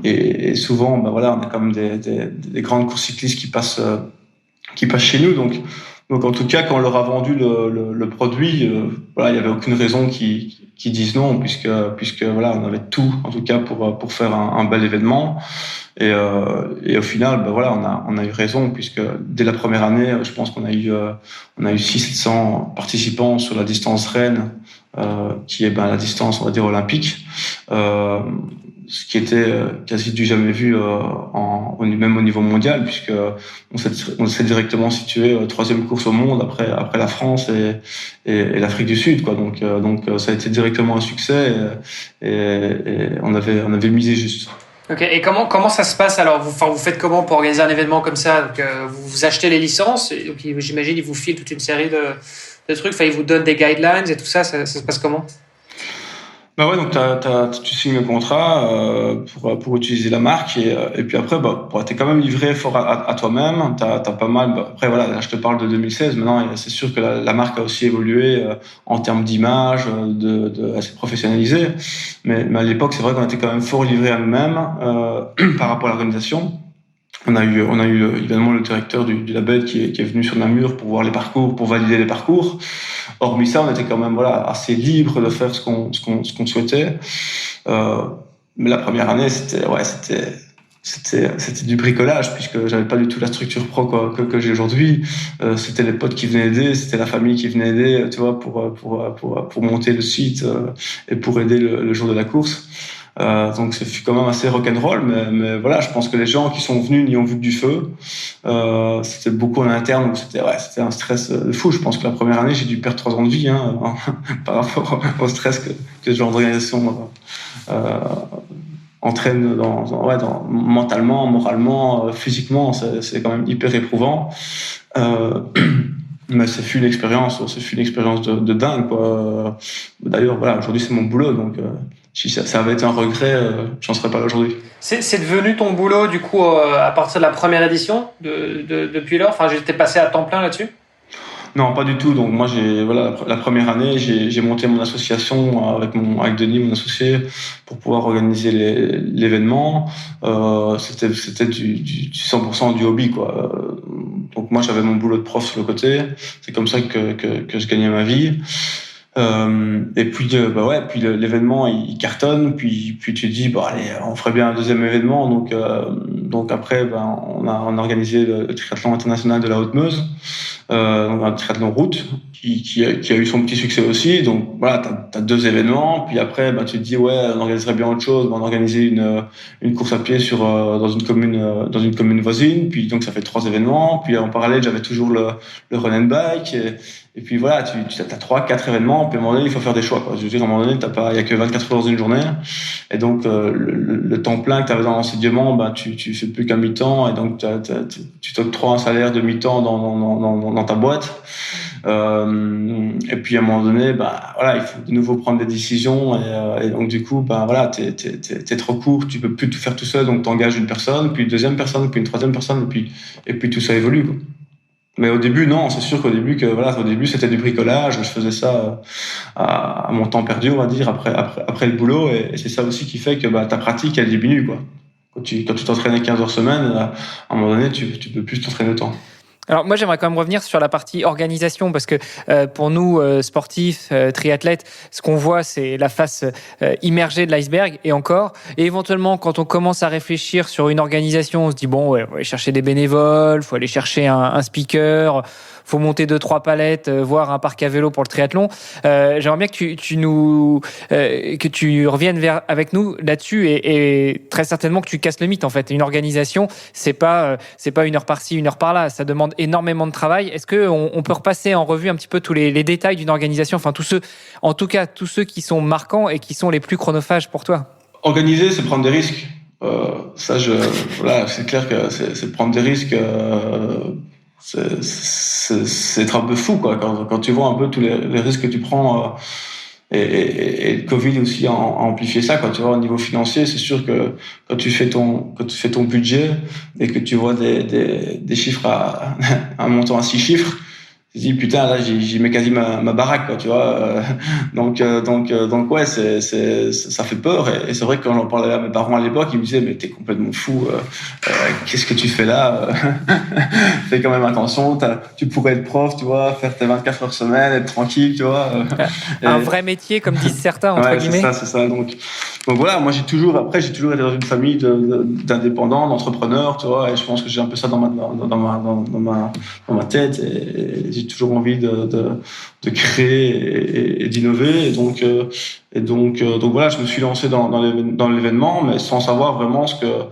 et souvent, voilà, on a quand même des grandes courses cyclistes qui passent chez nous, Donc en tout cas, quand on leur a vendu le produit, voilà, il y avait aucune raison qu'ils disent non, puisque voilà, on avait tout en tout cas pour faire un bel événement. Et au final, ben voilà, on a eu raison, puisque dès la première année, je pense qu'on a eu 600-700 participants sur la distance Rennes, qui est la distance, on va dire, olympique, ce qui était quasi du jamais vu même au niveau mondial, puisque on s'est directement situé troisième course au monde après la France et l'Afrique du Sud, quoi. Donc ça a été directement un succès et on avait misé juste. Ok, et comment ça se passe alors? Vous faites comment pour organiser un événement comme ça? Donc, vous achetez les licences, et donc j'imagine ils vous filent toute une série de trucs, enfin ils vous donnent des guidelines et tout ça, ça se passe comment? Bah ouais, donc tu signes le contrat pour utiliser la marque et puis après t'es quand même livré fort à toi-même. T'as pas mal. Après voilà, là, je te parle de 2016. Maintenant, c'est sûr que la marque a aussi évolué en termes d'image, assez professionnalisé. Mais à l'époque, c'est vrai qu'on était quand même fort livré à nous-mêmes par rapport à l'organisation. On a eu évidemment le directeur du label qui est venu sur Namur pour voir les parcours, pour valider les parcours. Hormis ça, on était quand même assez libre de faire ce qu'on souhaitait. Mais la première année, c'était du bricolage, puisque j'avais pas du tout la structure pro que j'ai aujourd'hui. C'était les potes qui venaient aider, c'était la famille qui venait aider, tu vois, pour monter le site et pour aider le jour de la course. Donc ça fut quand même assez rock'n'roll, mais voilà, je pense que les gens qui sont venus n'y ont vu que du feu. C'était beaucoup en interne, donc c'était un stress de fou. Je pense que la première année, j'ai dû perdre 3 ans de vie par rapport au stress que ce genre d'organisation entraîne mentalement, moralement, physiquement. C'est quand même hyper éprouvant. Mais ça fut une expérience de dingue, quoi. D'ailleurs, voilà, aujourd'hui c'est mon boulot, donc si ça avait été un regret, j'en serais pas là aujourd'hui. C'est devenu ton boulot du coup à partir de la première édition depuis lors. Enfin, j'étais passé à temps plein là-dessus. Non, pas du tout. Donc moi, la première année, j'ai monté mon association avec Denis, mon associé, pour pouvoir organiser l'événement. C'était du 100% du hobby, quoi. Donc moi, j'avais mon boulot de prof sur le côté. C'est comme ça que je gagnais ma vie. Et puis puis l'événement il cartonne, puis tu te dis allez, on ferait bien un deuxième événement. Donc après on a organisé le triathlon international de la Haute-Meuse, donc un triathlon route qui a eu son petit succès aussi. Donc voilà, t'as 2 événements, puis après tu te dis on organiserait bien autre chose. On a organisé une course à pied dans une commune voisine, puis donc ça fait 3 événements. Puis en parallèle, j'avais toujours le run and bike et puis voilà, tu as 3-4 événements, puis à un moment donné, il faut faire des choix, quoi. Je veux dire, à un moment donné, il y a que 24 heures dans une journée. Et donc, le temps plein que tu avais dans l'enseignement, tu fais plus qu'un mi-temps, et donc tu t'octroies un salaire de mi-temps dans ta boîte. Et puis à un moment donné, il faut de nouveau prendre des décisions, et donc du coup, t'es trop court, tu peux plus tout faire tout seul, donc t'engages une personne, puis une deuxième personne, puis une troisième personne, et puis tout ça évolue, quoi. Mais au début, non, c'est sûr qu'au début, c'était du bricolage. Je faisais ça à mon temps perdu, on va dire, après le boulot. Et c'est ça aussi qui fait que ta pratique, elle diminue, quoi. Quand tu t'entraînais 15 heures semaine, à un moment donné, tu peux plus t'entraîner autant. Alors moi j'aimerais quand même revenir sur la partie organisation, parce que pour nous sportifs, triathlètes, ce qu'on voit c'est la face immergée de l'iceberg, et encore. Et éventuellement quand on commence à réfléchir sur une organisation, on se dit on va aller chercher des bénévoles, faut aller chercher un speaker, faut monter 2-3 palettes, voir un parc à vélo pour le triathlon. J'aimerais bien que tu reviennes avec nous là-dessus, et très certainement que tu casses le mythe en fait. Une organisation, c'est pas 1 heure par-ci, 1 heure par-là. Ça demande énormément de travail. Est-ce que on peut repasser en revue un petit peu tous les détails d'une organisation, enfin tous ceux qui sont marquants et qui sont les plus chronophages pour toi? Organiser, c'est prendre des risques. C'est clair que c'est prendre des risques. C'est être un peu fou, quoi, quand tu vois un peu tous les risques que tu prends. Et le Covid aussi a amplifié ça, quoi. Tu vois, au niveau financier, c'est sûr que quand tu fais ton budget et que tu vois des chiffres un montant à 6 chiffres, je dis putain là j'y mets quasi ma baraque quoi, tu vois. Donc ouais, ça fait peur et c'est vrai que quand j'en parlais à mes parents à l'époque, ils me disaient mais t'es complètement fou, qu'est-ce que tu fais là? Fais quand même attention, tu pourrais être prof, tu vois, faire tes 24 heures semaine, être tranquille, tu vois. Un vrai métier comme disent certains entre guillemets. C'est ça. Donc voilà, moi j'ai toujours été dans une famille d'indépendants, d'entrepreneurs, tu vois, et je pense que j'ai un peu ça dans ma tête et j'ai toujours envie de créer et d'innover et donc voilà, je me suis lancé dans l'événement mais sans savoir vraiment ce que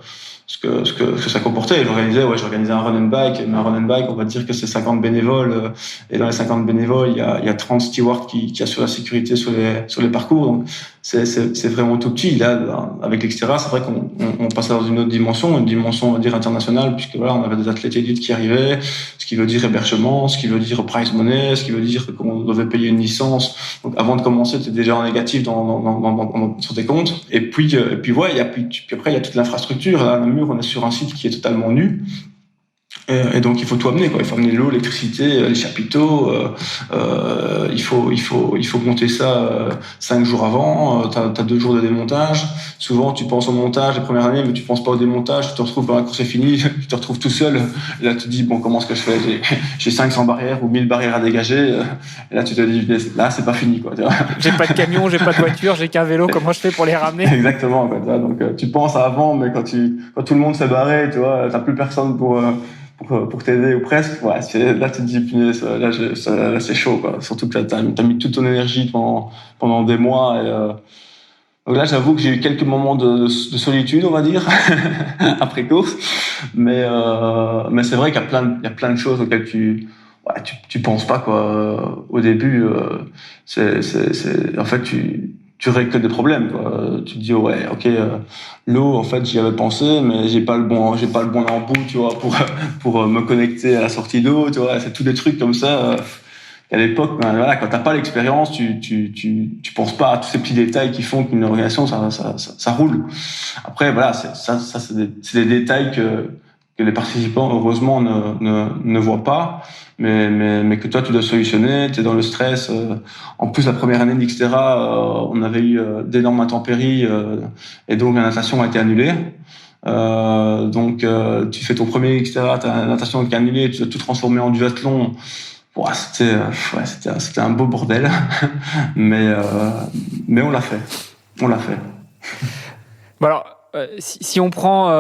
ça comportait. J'organisais un run and bike, mais un run and bike, on va dire que c'est 50 bénévoles, et dans les 50 bénévoles, il y a 30 stewards qui assurent la sécurité sur les parcours. Donc, c'est vraiment tout petit. Là, avec l'extérieur, c'est vrai qu'on passait dans une autre dimension, on va dire internationale, puisque voilà, on avait des athlètes élites qui arrivaient, ce qui veut dire hébergement, ce qui veut dire prize money, ce qui veut dire qu'on devait payer une licence. Donc, avant de commencer, tu étais déjà en négatif sur tes comptes. Et puis après, il y a toute l'infrastructure. Là, à Namur, on est sur un site qui est totalement nu. Et donc il faut tout amener quoi. Il faut amener l'eau, l'électricité, les chapiteaux. Il faut monter ça 5 jours avant. T'as 2 jours de démontage. Souvent tu penses au montage les premières années, mais tu penses pas au démontage. Tu te retrouves quand la course est finie, tu te retrouves tout seul. Et là tu te dis bon, comment est-ce que je fais? J'ai 500 barrières ou 1000 barrières à dégager. Et là tu te dis là c'est pas fini quoi. Tu vois. J'ai pas de camion, j'ai pas de voiture, j'ai qu'un vélo. Comment je fais pour les ramener? Exactement quoi. Tu vois. Donc tu penses à avant, mais quand tout le monde s'est barré, tu vois, t'as plus personne pour t'aider ou presque. Ouais, là tu te dis punaise, là c'est chaud quoi. Surtout que t'as mis toute ton énergie pendant des mois donc là j'avoue que j'ai eu quelques moments de solitude, on va dire, après course, mais c'est vrai qu'il y a plein de choses auxquelles tu penses pas quoi. Au début en fait tu règles que des problèmes quoi. Tu te dis ouais ok, l'eau en fait j'y avais pensé mais j'ai pas le bon embout, tu vois, pour me connecter à la sortie d'eau, tu vois. C'est tous des trucs comme ça. À l'époque, voilà, quand t'as pas l'expérience, tu penses pas à tous ces petits détails qui font qu'une organisation ça roule. Après voilà, c'est des détails que les participants heureusement ne voient pas, mais que toi tu dois solutionner. T'es dans le stress. En plus la première année d'Xterra, on avait eu d'énormes intempéries et donc la natation a été annulée. Donc tu fais ton premier Xterra, ta natation est annulée, tu dois tout transformer en duathlon. Ouais, c'était un beau bordel, mais on l'a fait. Bon alors, si on prend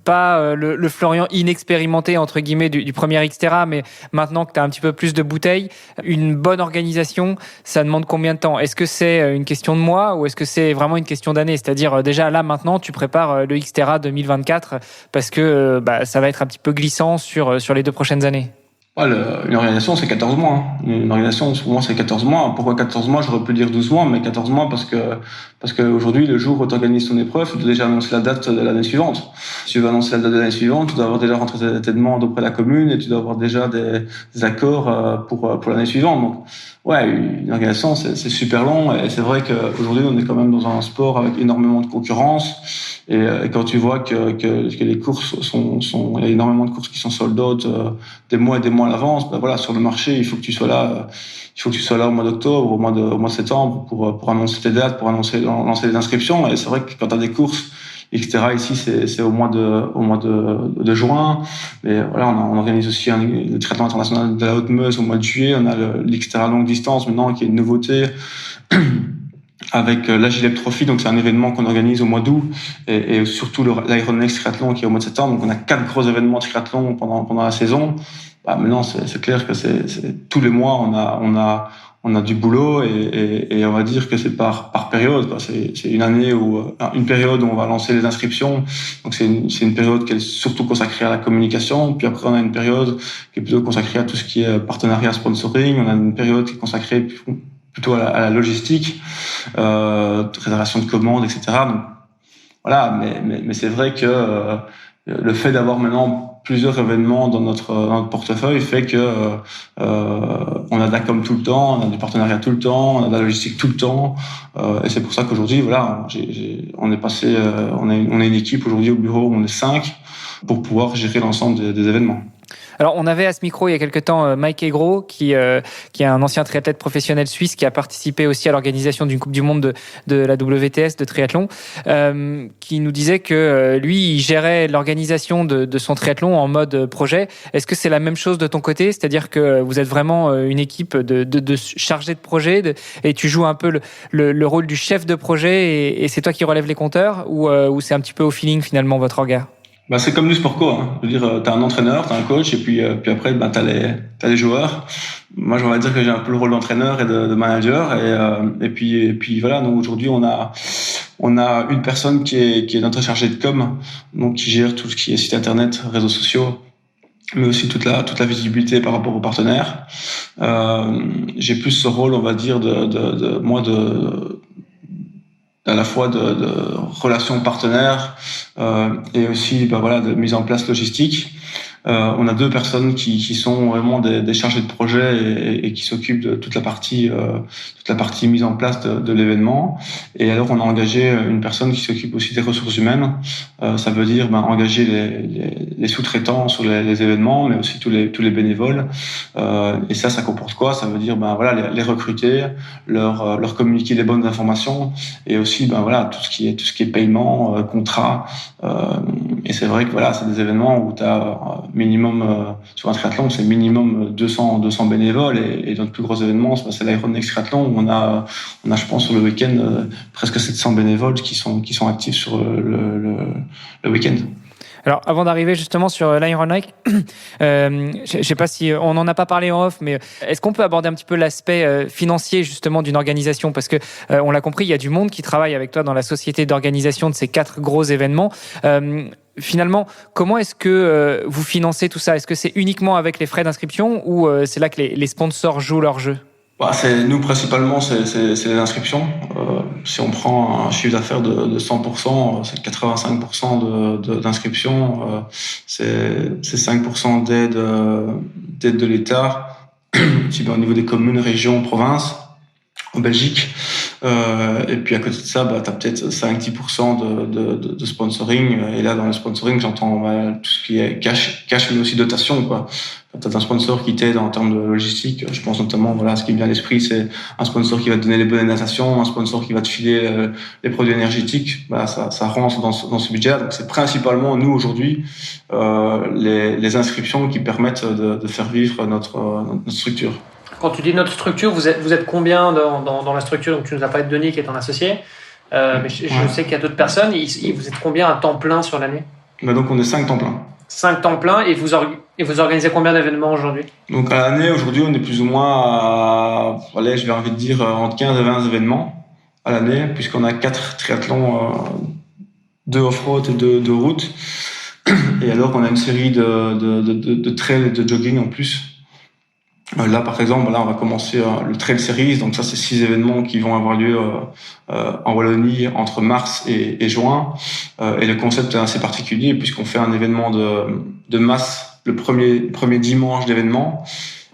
pas le Florian inexpérimenté entre guillemets du premier Xterra, mais maintenant que tu as un petit peu plus de bouteilles, une bonne organisation, ça demande combien de temps? Est-ce que c'est une question de mois ou est-ce que c'est vraiment une question d'année? C'est-à-dire déjà là maintenant tu prépares le Xterra 2024 parce que ça va être un petit peu glissant sur les 2 prochaines années. Ouais, une organisation, c'est 14 mois. Hein. Une organisation, pour moi, c'est 14 mois. Pourquoi 14 mois? J'aurais pu dire 12 mois, mais 14 mois parce que aujourd'hui, le jour où tu organises ton épreuve, tu dois déjà annoncer la date de l'année suivante. Si tu veux annoncer la date de l'année suivante, tu dois avoir déjà rentré tes demandes auprès de la commune et tu dois avoir déjà des accords pour l'année suivante. Donc, ouais, une organisation, c'est super long et c'est vrai qu'aujourd'hui, on est quand même dans un sport avec énormément de concurrence. Et quand tu vois que les courses il y a énormément de courses qui sont sold out des mois et des mois à l'avance, voilà, sur le marché, il faut que tu sois là au mois d'octobre, au mois de septembre pour annoncer tes dates, pour lancer les inscriptions. Et c'est vrai que quand tu as des courses, etc. ici, c'est au mois de juin. Et voilà, on organise aussi le triathlon international de la Haute-Meuse au mois de juillet. On a l'Xterra longue distance maintenant, qui est une nouveauté. Avec l'Agilep Trophy, donc c'est un événement qu'on organise au mois d'août et surtout l'Ironnext triathlon qui est au mois de septembre. Donc on a 4 gros événements de triathlon pendant la saison. Maintenant c'est clair que c'est tous les mois on a du boulot et on va dire que c'est par période quoi. C'est une période où on va lancer les inscriptions. Donc c'est une période qui est surtout consacrée à la communication. Puis après on a une période qui est plutôt consacrée à tout ce qui est partenariat, sponsoring. On a une période qui est consacrée plutôt à la logistique, réservation de commandes, etc. Donc, voilà, mais c'est vrai que le fait d'avoir maintenant plusieurs événements dans notre portefeuille fait que on a de la com tout le temps, on a du partenariat tout le temps, on a de la logistique tout le temps, et c'est pour ça qu'aujourd'hui, voilà, on est une équipe aujourd'hui au bureau où on est 5 pour pouvoir gérer l'ensemble des événements. Alors, on avait à ce micro il y a quelque temps Mike Aigro, qui est un ancien triathlète professionnel suisse, qui a participé aussi à l'organisation d'une Coupe du Monde de la WTS de triathlon, qui nous disait que lui, il gérait l'organisation de son triathlon en mode projet. Est-ce que c'est la même chose de ton côté? C'est-à-dire que vous êtes vraiment une équipe de chargés de projet et tu joues un peu le rôle du chef de projet et c'est toi qui relèves les compteurs ou c'est un petit peu au feeling finalement votre orga? Bah, c'est comme du sport co, hein. Je veux dire, t'as un entraîneur, t'as un coach, et puis après, t'as les joueurs. Moi, j'aimerais dire que j'ai un peu le rôle d'entraîneur et de manager, et puis voilà. Donc aujourd'hui, on a une personne qui est notre chargée de com, donc qui gère tout ce qui est site internet, réseaux sociaux, mais aussi toute la visibilité par rapport aux partenaires. J'ai plus ce rôle, on va dire, à la fois de relations partenaires et aussi de mise en place logistique. On a 2 personnes qui sont vraiment des chargés de projet et qui s'occupent de toute la partie mise en place de l'événement. Et alors on a engagé une personne qui s'occupe aussi des ressources humaines. Ça veut dire engager les sous-traitants sur les événements, mais aussi tous les bénévoles. Et ça comporte quoi? Ça veut dire les recruter, leur communiquer les bonnes informations et aussi tout ce qui est paiement, contrat. Et c'est vrai que c'est des événements où tu as minimum sur un triathlon, c'est minimum 200 bénévoles et notre plus gros événement, c'est l'Ironnext Triathlon où on a je pense sur le week-end presque 700 bénévoles qui sont actifs sur le week-end. Alors, avant d'arriver justement sur l'Ironnext, je sais pas si on en a pas parlé en off, mais est-ce qu'on peut aborder un petit peu l'aspect financier justement d'une organisation? Parce que on l'a compris, il y a du monde qui travaille avec toi dans la société d'organisation de ces 4 gros événements. Finalement, comment est-ce que vous financez tout ça? Est-ce que c'est uniquement avec les frais d'inscription ou c'est là que les sponsors jouent leur jeu? Nous principalement c'est les inscriptions. Si on prend un chiffre d'affaires de 100%, c'est 85% d'inscriptions, c'est 5% d'aide de l'État, au niveau des communes, régions, provinces, en Belgique. Et puis à côté de ça, t'as peut-être 5-10% de sponsoring. Et là, dans le sponsoring, j'entends tout ce qui est cash, mais aussi dotation, quoi. T'as un sponsor qui t'aide en termes de logistique. Je pense notamment, ce qui me vient à l'esprit, c'est un sponsor qui va te donner les bonnes nations, un sponsor qui va te filer les produits énergétiques. Ça rentre dans ce budget. Donc c'est principalement nous aujourd'hui les inscriptions qui permettent de faire vivre notre structure. Quand tu dis notre structure, vous êtes combien dans la structure? Donc tu nous as parlé de Denis qui est ton associé, mais je sais qu'il y a d'autres personnes. Vous êtes combien à temps plein sur l'année? Donc on est 5 temps plein. 5 temps plein et vous organisez combien d'événements aujourd'hui? Donc à l'année, aujourd'hui, on est plus ou moins à, je vais envie de dire entre 15 et 20 événements à l'année, puisqu'on a 4 triathlons, 2 off-road et 2 routes. Et alors on a une série de trails et de jogging en plus. Là, par exemple, on va commencer le Trail Series. Donc ça, c'est 6 événements qui vont avoir lieu en Wallonie entre mars et juin. Et le concept est assez particulier puisqu'on fait un événement de masse le premier dimanche d'événement.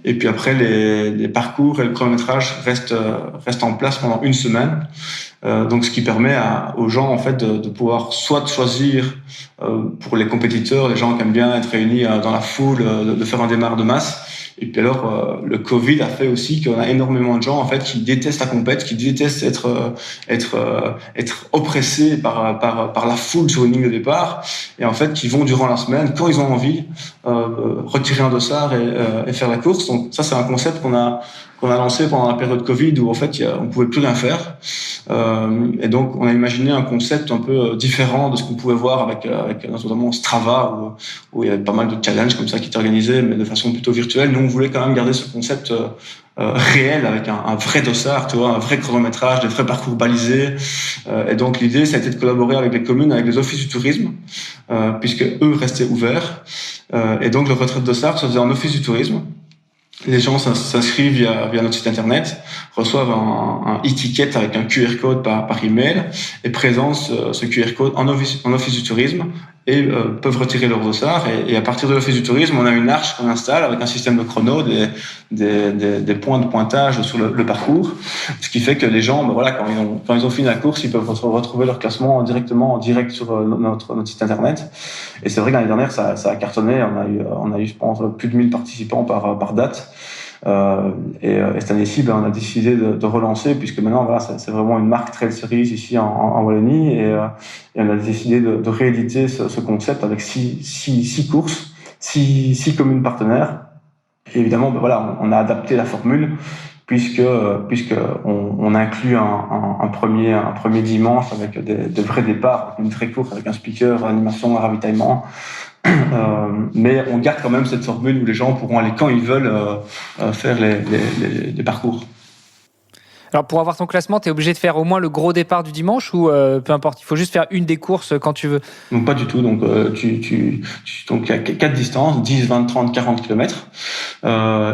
Et puis après, les parcours et le chronométrage restent en place pendant une semaine. Donc, ce qui permet aux gens, en fait, de pouvoir soit choisir pour les compétiteurs, les gens qui aiment bien être réunis dans la foule, de faire un démarrage de masse. Et puis alors, le Covid a fait aussi qu'on a énormément de gens en fait qui détestent la compète, qui détestent être oppressés par la foule sur une ligne de départ, et en fait qui vont durant la semaine quand ils ont envie retirer un dossard et faire la course. Donc ça c'est un concept qu'on a lancé pendant la période Covid où en fait on pouvait plus rien faire, et donc on a imaginé un concept un peu différent de ce qu'on pouvait voir avec notamment Strava où il y avait pas mal de challenges comme ça qui étaient organisés mais de façon plutôt virtuelle. Nous on voulait quand même garder ce concept réel avec un vrai dossard, tu vois, un vrai chronométrage, des vrais parcours balisés, et donc l'idée ça a été de collaborer avec les communes, avec les offices du tourisme, puisque eux restaient ouverts, et donc le retrait de dossard se faisait en office du tourisme. Les gens s'inscrivent via notre site internet, reçoivent un e-ticket avec un QR code par email et présentent ce QR code en office du tourisme. et peuvent retirer leurs dossards. Et à partir de l'Office du tourisme, on a une arche qu'on installe avec un système de chrono, des points de pointage sur le parcours, ce qui fait que les gens, quand ils ont fini la course, ils peuvent retrouver leur classement directement en direct sur notre site internet. Et c'est vrai que l'année dernière, ça a cartonné. On a eu, je pense, plus de 1000 participants par date. Et cette année-ci, on a décidé de relancer, puisque maintenant, c'est vraiment une marque Trail Series ici en Wallonie, et on a décidé de rééditer ce concept avec six courses, six communes partenaires. Et évidemment, on a adapté la formule, puisque on inclut un premier dimanche avec de vrais départs, une vraie course avec un speaker, animation, un ravitaillement. Mais on garde quand même cette formule où les gens pourront aller quand ils veulent faire les parcours. Alors pour avoir ton classement, tu es obligé de faire au moins le gros départ du dimanche ou peu importe, il faut juste faire une des courses quand tu veux? Donc pas du tout, donc donc il y a 4 distances, 10, 20, 30, 40 km.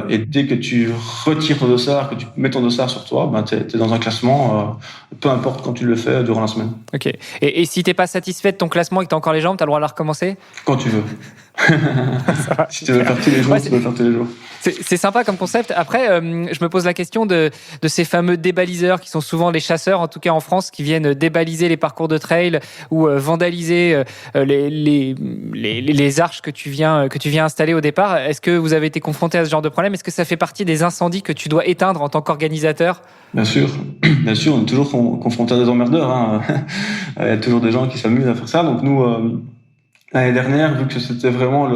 Et dès que tu retires ton dossard, que tu mets ton dossard sur toi, tu es dans un classement, peu importe quand tu le fais durant la semaine. Ok. Et si t'es pas satisfait de ton classement et que t'as encore les jambes, t'as le droit de la recommencer? Quand tu veux. Si tu veux faire tous les jours, tu peux faire tous les jours. C'est sympa comme concept. Après, je me pose la question de ces fameux débaliseurs qui sont souvent les chasseurs, en tout cas en France, qui viennent débaliser les parcours de trail ou vandaliser les arches que tu viens installer au départ. Est-ce que vous avez été confronté à ce genre de problème? Est-ce que ça fait partie des incendies que tu dois éteindre en tant qu'organisateur? Bien sûr, on est toujours confronté à des emmerdeurs. Hein. Il y a toujours des gens qui s'amusent à faire ça. Donc nous, l'année dernière, vu que c'était vraiment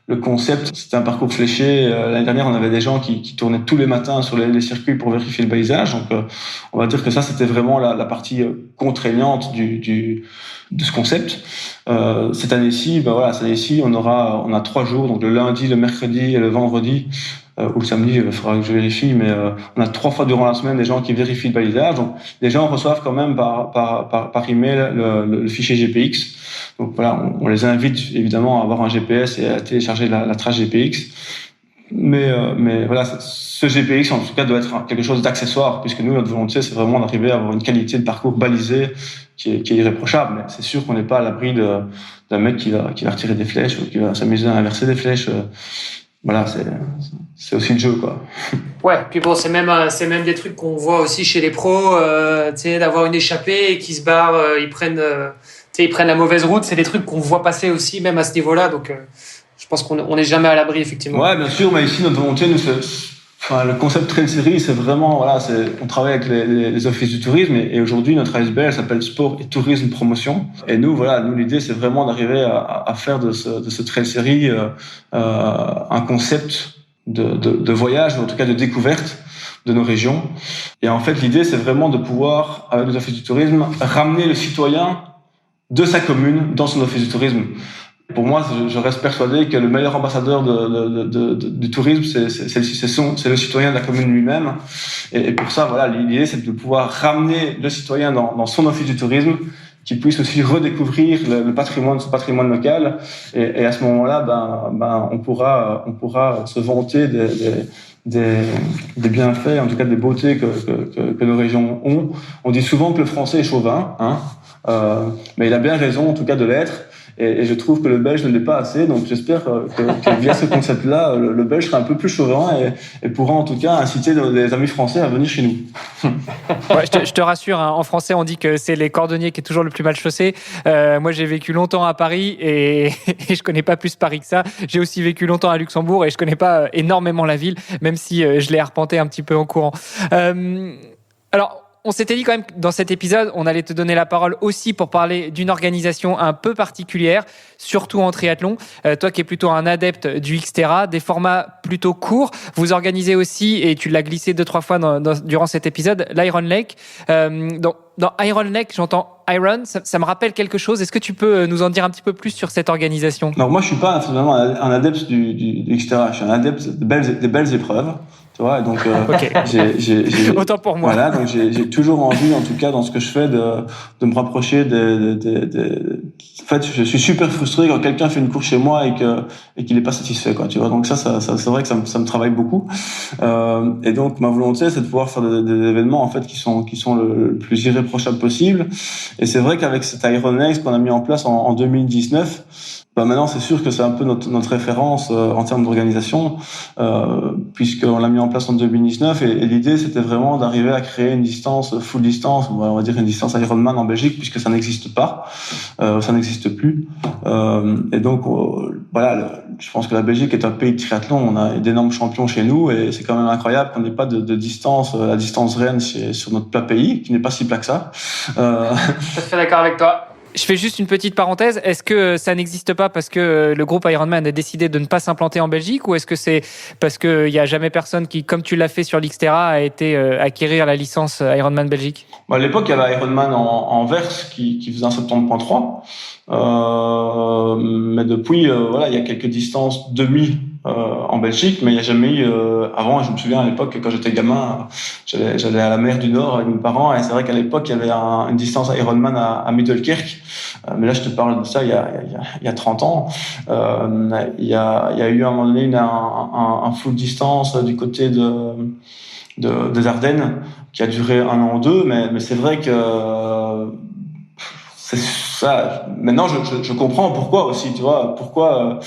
le concept, c'était un parcours fléché. L'année dernière, on avait des gens qui tournaient tous les matins sur les circuits pour vérifier le balisage. Donc, on va dire que ça, c'était vraiment la partie contraignante de ce concept. Cette année-ci, on a 3 jours, donc le lundi, le mercredi et le vendredi. Ou le samedi, il faudra que je vérifie, mais on a 3 fois durant la semaine des gens qui vérifient le balisage. Donc, les gens reçoivent quand même par email le fichier GPX. Donc voilà, on les invite évidemment à avoir un GPS et à télécharger la trace GPX. Mais voilà, ce GPX en tout cas doit être quelque chose d'accessoire, puisque nous, notre volonté, c'est vraiment d'arriver à avoir une qualité de parcours balisé qui est irréprochable. Mais c'est sûr qu'on n'est pas à l'abri d'un mec qui va retirer des flèches ou qui va s'amuser à inverser des flèches. Voilà, c'est aussi le jeu, quoi. Ouais, puis bon, c'est même des trucs qu'on voit aussi chez les pros, tu sais, d'avoir une échappée et qui se barrent, ils prennent la mauvaise route. C'est des trucs qu'on voit passer aussi, même à ce niveau-là. Donc, je pense qu'on n'est jamais à l'abri, effectivement. Ouais, bien sûr, mais ici, notre volonté, le concept Trail Series, c'est vraiment, on travaille avec les offices du tourisme et aujourd'hui, notre ASBL, elle s'appelle Sport et Tourisme Promotion. Et nous, l'idée, c'est vraiment d'arriver à faire de ce Trail Series un concept de voyage, ou en tout cas de découverte de nos régions. Et en fait, l'idée, c'est vraiment de pouvoir, avec les offices du tourisme, ramener le citoyen de sa commune dans son office du tourisme. Pour moi, je reste persuadé que le meilleur ambassadeur du tourisme, c'est le citoyen de la commune lui-même. Et pour ça, l'idée, c'est de pouvoir ramener le citoyen dans son office du tourisme, qu'il puisse aussi redécouvrir son patrimoine local. Et à ce moment-là, on pourra se vanter des bienfaits, en tout cas des beautés que nos régions ont. On dit souvent que le français est chauvin, mais il a bien raison, en tout cas, de l'être. Et je trouve que le Belge ne l'est pas assez, donc j'espère que via ce concept-là, le Belge sera un peu plus chauvin et pourra en tout cas inciter des amis français à venir chez nous. Ouais, je te rassure, hein, en français on dit que c'est les cordonniers qui est toujours le plus mal chaussé. Moi j'ai vécu longtemps à Paris et je connais pas plus Paris que ça. J'ai aussi vécu longtemps à Luxembourg et je connais pas énormément la ville, même si je l'ai arpenté un petit peu en courant. Alors, on s'était dit quand même que dans cet épisode, on allait te donner la parole aussi pour parler d'une organisation un peu particulière, surtout en triathlon. Toi qui es plutôt un adepte du Xterra, des formats plutôt courts. Vous organisez aussi, et tu l'as glissé 2-3 fois durant cet épisode, l'Iron Lake. Dans Iron Lake, j'entends Iron, ça me rappelle quelque chose. Est-ce que tu peux nous en dire un petit peu plus sur cette organisation? Alors moi, je suis pas finalement un adepte du Xterra. Je suis un adepte des belles épreuves. Tu vois, donc okay. j'ai autant pour moi. Voilà, donc j'ai toujours envie, en tout cas dans ce que je fais, de me rapprocher En fait, je suis super frustré quand quelqu'un fait une course chez moi et qu'il est pas satisfait, quoi. Tu vois, donc ça c'est vrai que ça me travaille beaucoup. Et donc ma volonté, c'est de pouvoir faire des événements en fait qui sont le plus irréprochable possible. Et c'est vrai qu'avec cet Ironlegs qu'on a mis en place en 2019, maintenant c'est sûr que c'est un peu notre référence en termes d'organisation, puisqu'on l'a mis en place en 2019 et l'idée c'était vraiment d'arriver à créer une distance full distance, on va dire une distance Ironman en Belgique, puisque ça n'existe pas, ça n'existe plus. Et donc voilà, je pense que la Belgique est un pays de triathlon, on a d'énormes champions chez nous et c'est quand même incroyable qu'on n'ait pas de distance, la distance reine sur notre plat pays, qui n'est pas si plat que ça. Je suis tout à fait d'accord avec toi. Je fais juste une petite parenthèse. Est-ce que ça n'existe pas parce que le groupe Ironman a décidé de ne pas s'implanter en Belgique, ou est-ce que c'est parce qu'il n'y a jamais personne qui, comme tu l'as fait sur l'Xterra, a été acquérir la licence Ironman Belgique? À l'époque, il y avait Ironman en Verse qui faisait un 70.3. Mais depuis, voilà, il y a quelques distances demi en Belgique, mais il n'y a jamais eu. Avant, je me souviens à l'époque, quand j'étais gamin, j'allais à la mer du Nord avec mes parents, et c'est vrai qu'à l'époque, il y avait une distance Ironman à Middelkerk. Mais là, je te parle de ça il y a 30 ans. Il y a eu à un moment donné un full distance du côté des Ardennes qui a duré 1 an ou 2, mais c'est vrai que c'est ça. Maintenant, je comprends pourquoi aussi, tu vois, pourquoi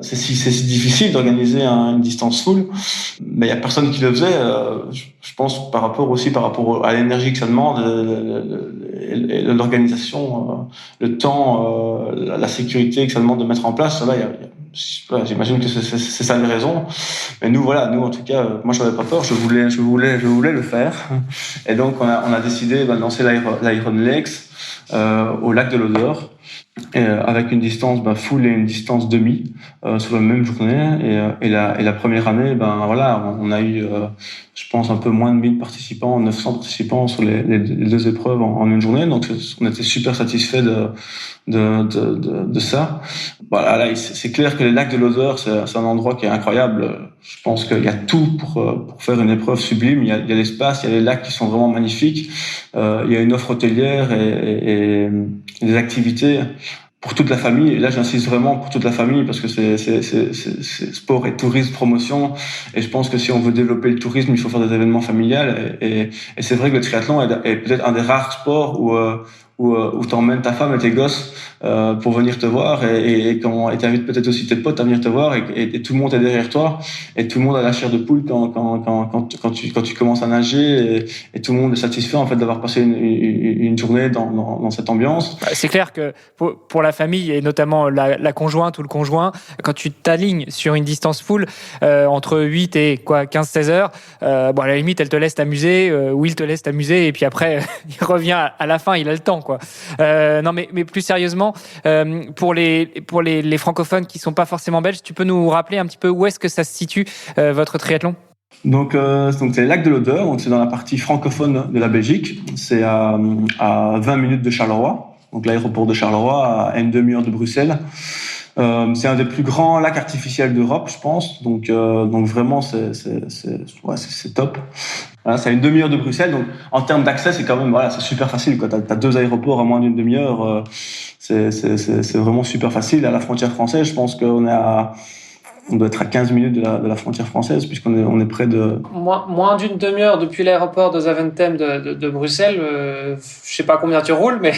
c'est si difficile d'organiser une distance full. Mais il y a personne qui le faisait. Je pense par rapport à l'énergie que ça demande, et l'organisation, le temps, la sécurité que ça demande de mettre en place. Là, j'imagine que c'est ça les raisons. Mais nous, en tout cas, moi, je n'avais pas peur. Je voulais le faire. Et donc, on a décidé de lancer l'Ironlegs au lac de l'Odeur, avec une distance full et une distance demi sur la même journée. Et la première année, on a eu, je pense, un peu moins de 1000 participants, 900 participants sur les 2 épreuves en une journée. Donc, on était super satisfaits de ça. Voilà, là, c'est clair que les lacs de l'Odeur, c'est un endroit qui est incroyable. Je pense qu'il y a tout pour faire une épreuve sublime. Il y a l'espace, il y a les lacs qui sont vraiment magnifiques. Il y a une offre hôtelière et des activités pour toute la famille. Et là, j'insiste vraiment pour toute la famille parce que c'est sport et tourisme, promotion. Et je pense que si on veut développer le tourisme, il faut faire des événements familiales. Et c'est vrai que le triathlon est peut-être un des rares sports où t'emmènes ta femme et tes gosses pour venir te voir et t'invites peut-être aussi tes potes à venir te voir et tout le monde est derrière toi et tout le monde a la chair de poule quand tu commences à nager et tout le monde est satisfait en fait d'avoir passé une journée dans cette ambiance. C'est clair que pour la famille et notamment la conjointe ou le conjoint, quand tu t'alignes sur une distance full entre 8 et 15-16 heures, à la limite elle te laisse t'amuser, ou il te laisse t'amuser et puis après il revient à la fin, il a le temps quoi. Non mais plus sérieusement, pour les francophones qui sont pas forcément belges, tu peux nous rappeler un petit peu où est-ce que ça se situe votre triathlon? Donc c'est les lacs de l'Odeur, donc c'est dans la partie francophone de la Belgique, c'est à 20 minutes de Charleroi, donc l'aéroport de Charleroi à une demi-heure de Bruxelles. C'est un des plus grands lacs artificiels d'Europe, je pense. Donc vraiment c'est top. Voilà, c'est à une demi-heure de Bruxelles. Donc en termes d'accès, c'est quand même c'est super facile quoi. T'as 2 aéroports à moins d'une demi-heure. C'est vraiment super facile. À la frontière française, je pense qu'on doit être à 15 minutes de la frontière française, puisqu'on est près de... Moins d'une demi-heure depuis l'aéroport de Zaventem de Bruxelles. Je sais pas combien tu roules, mais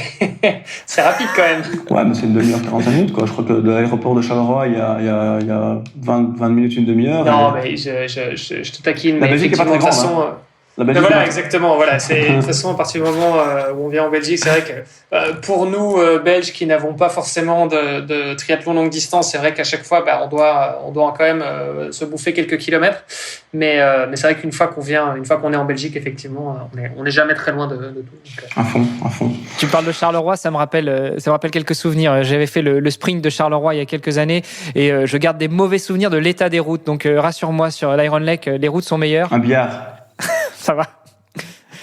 c'est rapide quand même. Ouais, mais c'est une demi-heure, 45 minutes, quoi. Je crois que de l'aéroport de Charleroi, il y a 20 minutes, une demi-heure. Non, mais je te taquine. La Belgique est pas très grande, Voilà, exactement. Voilà, c'est de toute façon à partir du moment où on vient en Belgique, c'est vrai que pour nous Belges qui n'avons pas forcément de triathlon longue distance, c'est vrai qu'à chaque fois, on doit quand même se bouffer quelques kilomètres. Mais c'est vrai qu'une fois qu'on est en Belgique, effectivement, on n'est jamais très loin de tout. Donc, à fond. Tu parles de Charleroi, ça me rappelle quelques souvenirs. J'avais fait le sprint de Charleroi il y a quelques années et je garde des mauvais souvenirs de l'état des routes. Donc rassure-moi, sur l'Ironlake, les routes sont meilleures. Un billard. Ça va.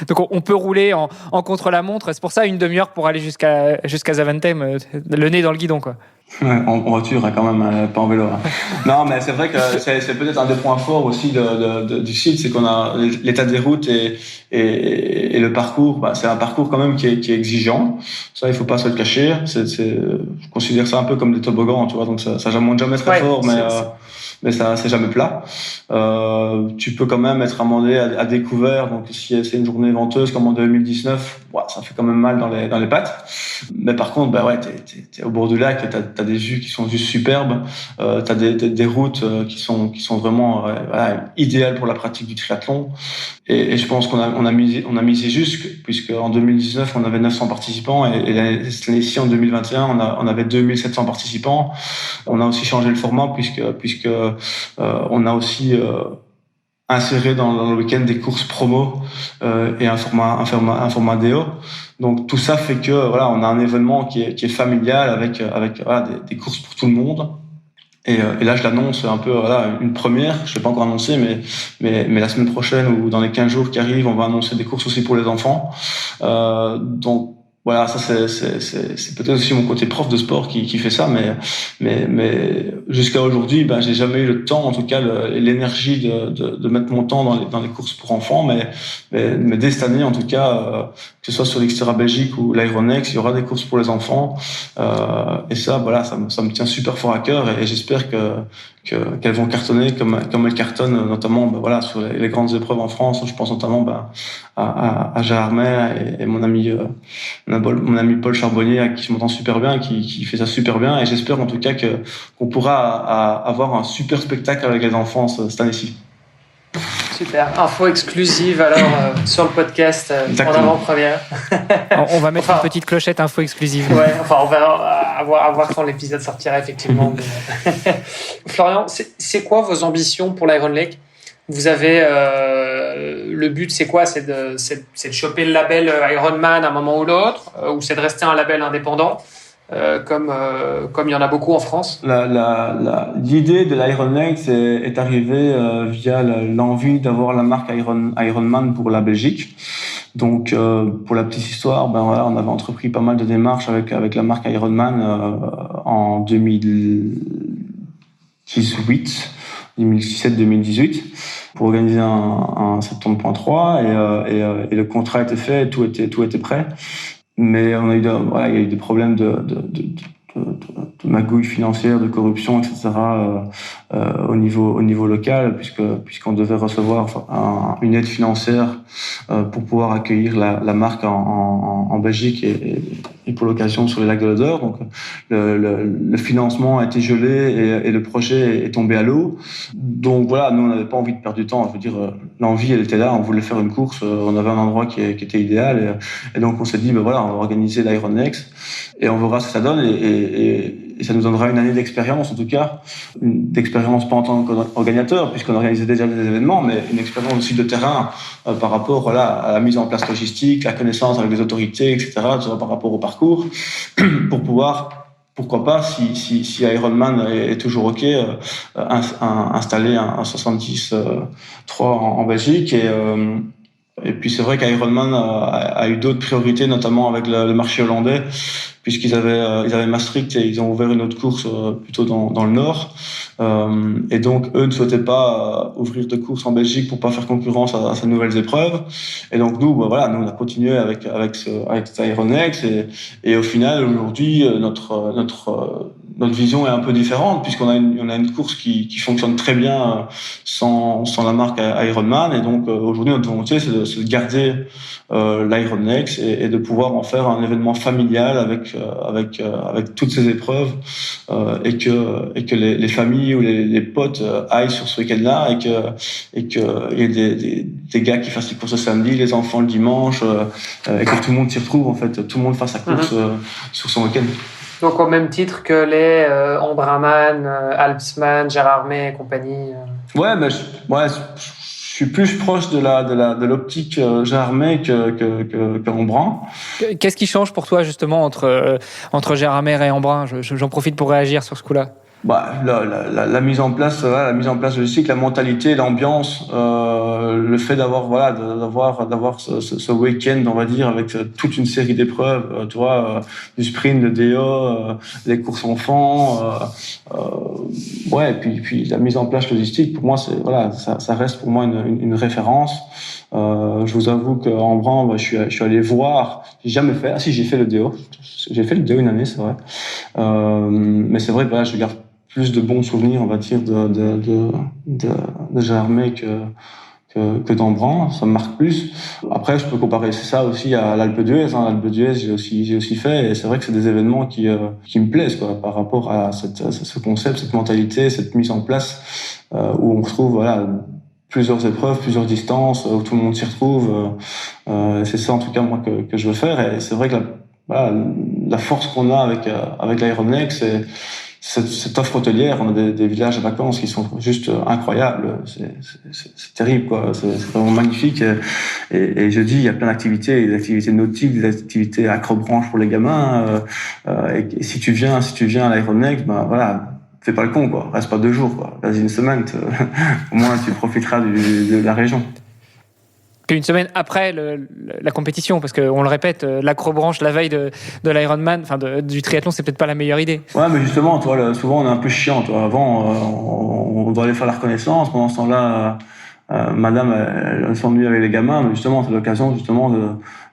Donc on peut rouler en contre-la-montre. C'est pour ça une demi-heure pour aller jusqu'à Zaventem, le nez dans le guidon quoi. Ouais, en voiture quand même, pas en vélo. Non, mais c'est vrai que c'est peut-être un des points forts aussi du site, c'est qu'on a l'état des routes et le parcours. C'est un parcours quand même qui est exigeant. Ça, il faut pas se le cacher. Je considère ça un peu comme des toboggans, tu vois. Donc ça monte jamais très fort, mais ça c'est jamais plat. Tu peux quand même être amendé à découvert. Donc si c'est une journée venteuse comme en 2019, ça fait quand même mal dans les pattes. Mais par contre, t'es au bord du lac, t'as des vues qui sont juste superbes, t'as des routes qui sont vraiment idéales pour la pratique du triathlon. Et je pense qu'on a misé juste, puisque en 2019 on avait 900 participants et cette année-ci en 2021 on avait 2700 participants. On a aussi changé le format puisque on a aussi inséré dans le week-end des courses promo et un format déo. Donc tout ça fait que on a un événement qui est familial avec des courses pour tout le monde. Et là, je l'annonce un peu, une première. Je l'ai pas encore annoncé, mais la semaine prochaine ou dans les 15 jours qui arrivent, on va annoncer des courses aussi pour les enfants. Donc, voilà, ça c'est peut-être aussi mon côté prof de sport qui fait ça, mais jusqu'à aujourd'hui, j'ai jamais eu le temps, en tout cas l'énergie de mettre mon temps dans les courses pour enfants, mais dès cette année, en tout cas, que ce soit sur l'Xterra Belgique ou l'Ironnex, il y aura des courses pour les enfants, et ça me tient super fort à cœur, et j'espère qu'elles vont cartonner comme elles cartonnent, notamment sur les grandes épreuves en France. Je pense notamment à Gérardmer et mon ami Paul Charbonnier, avec qui je m'entends super bien, qui fait ça super bien, et j'espère en tout cas qu'on pourra avoir un super spectacle avec les enfants cette année-ci. Super, info exclusive alors sur le podcast en avant-première. On va mettre une petite clochette info exclusive. Ouais, on verra à voir quand l'épisode sortira effectivement. Florian, c'est quoi vos ambitions pour l'Iron Lake ? Vous avez le but, c'est quoi ? C'est de choper le label Ironman à un moment ou l'autre, ou c'est de rester un label indépendant, comme il y en a beaucoup en France ? L'idée de l'Iron Lake est arrivée via l'envie d'avoir la marque Ironman pour la Belgique. Donc, pour la petite histoire, on avait entrepris pas mal de démarches avec la marque Ironman en 2017-2018 pour organiser un 70.3 et le contrat était fait, tout était prêt. Mais on a eu il y a eu des problèmes de magouilles financières, de corruption, etc. Au niveau local, puisqu'on devait recevoir une aide financière pour pouvoir accueillir la marque en Belgique et pour l'occasion sur les lacs de l'Odeur. Donc le financement a été gelé et le projet est tombé à l'eau. Donc voilà, nous on n'avait pas envie de perdre du temps. Je veux dire, l'envie elle était là, on voulait faire une course, on avait un endroit qui était idéal et donc on s'est dit on va organiser l'Ironnex et on verra ce que ça donne et ça nous donnera une année d'expérience, en tout cas, d'expérience pas en tant qu'organisateur, puisqu'on organisait déjà des événements, mais une expérience aussi de terrain par rapport à la mise en place logistique, la connaissance avec les autorités, etc., par rapport au parcours, pour pouvoir, pourquoi pas, si Ironman est toujours OK, installer un 70.3 en Belgique. Et puis c'est vrai qu'Ironman a eu d'autres priorités, notamment avec le marché hollandais, puisqu'ils avaient Maastricht et ils ont ouvert une autre course plutôt dans le nord. Et donc eux ne souhaitaient pas ouvrir de course en Belgique pour pas faire concurrence à ces nouvelles épreuves. Et donc nous, nous on a continué avec cet Ironnex et au final aujourd'hui notre vision est un peu différente puisqu'on a une course qui fonctionne très bien sans la marque Ironman. Et donc aujourd'hui notre volonté c'est de garder l'Ironnex et de pouvoir en faire un événement familial avec toutes ces épreuves et que les familles ou les potes aillent sur ce week-end-là et que y ait des gars qui fassent les courses le samedi, les enfants le dimanche et que tout le monde s'y retrouve en fait, tout le monde fasse sa course sur son week-end. Donc au même titre que les Ambraman, Alpsman, Gérardmer et compagnie. Ouais, mais je suis plus proche de l'optique Gérardmer que Embrun. Qu'est-ce qui change pour toi justement entre Gérardmer et Embrun ? J'en profite pour réagir sur ce coup-là. La mise en place logistique, la mentalité, l'ambiance, le fait d'avoir ce week-end, on va dire, avec toute une série d'épreuves, du sprint, le DO, les courses enfants, et puis la mise en place logistique, pour moi, ça reste pour moi une référence. Je vous avoue qu'en Bran, je suis allé voir, j'ai jamais fait, j'ai fait le DO. J'ai fait le DO une année, c'est vrai. Mais c'est vrai que je garde plus de bons souvenirs, on va dire, de Gérardmer que dans Bran, ça me marque plus. Après, je peux comparer ça aussi à l'Alpe d'Huez. L'Alpe d'Huez, j'ai aussi fait, et c'est vrai que c'est des événements qui me plaisent, quoi, par rapport à ce concept, cette mentalité, cette mise en place, où on retrouve, voilà, plusieurs épreuves, plusieurs distances, où tout le monde s'y retrouve. C'est ça, en tout cas, moi, que je veux faire. Et c'est vrai que la force qu'on a avec l'Ironlake, c'est cette offre hôtelière. On a des villages de vacances qui sont juste incroyables. C'est terrible, quoi. C'est vraiment magnifique. Et je dis, il y a plein d'activités, des activités nautiques, des activités acrobranches pour les gamins. Et si tu viens à l'Ironlake, ben voilà, fais pas le con, quoi. Reste pas 2 jours, quoi. Vas-y, une semaine. Au moins, tu profiteras de la région. Une semaine après la compétition, parce qu'on le répète, l'acrobranche la veille de l'Ironman, enfin du triathlon, c'est peut-être pas la meilleure idée. Ouais, mais justement, toi, souvent on est un peu chiant. Toi, avant, on doit aller faire la reconnaissance. Pendant ce temps-là, madame, elle s'ennuie avec les gamins, mais justement, c'est l'occasion justement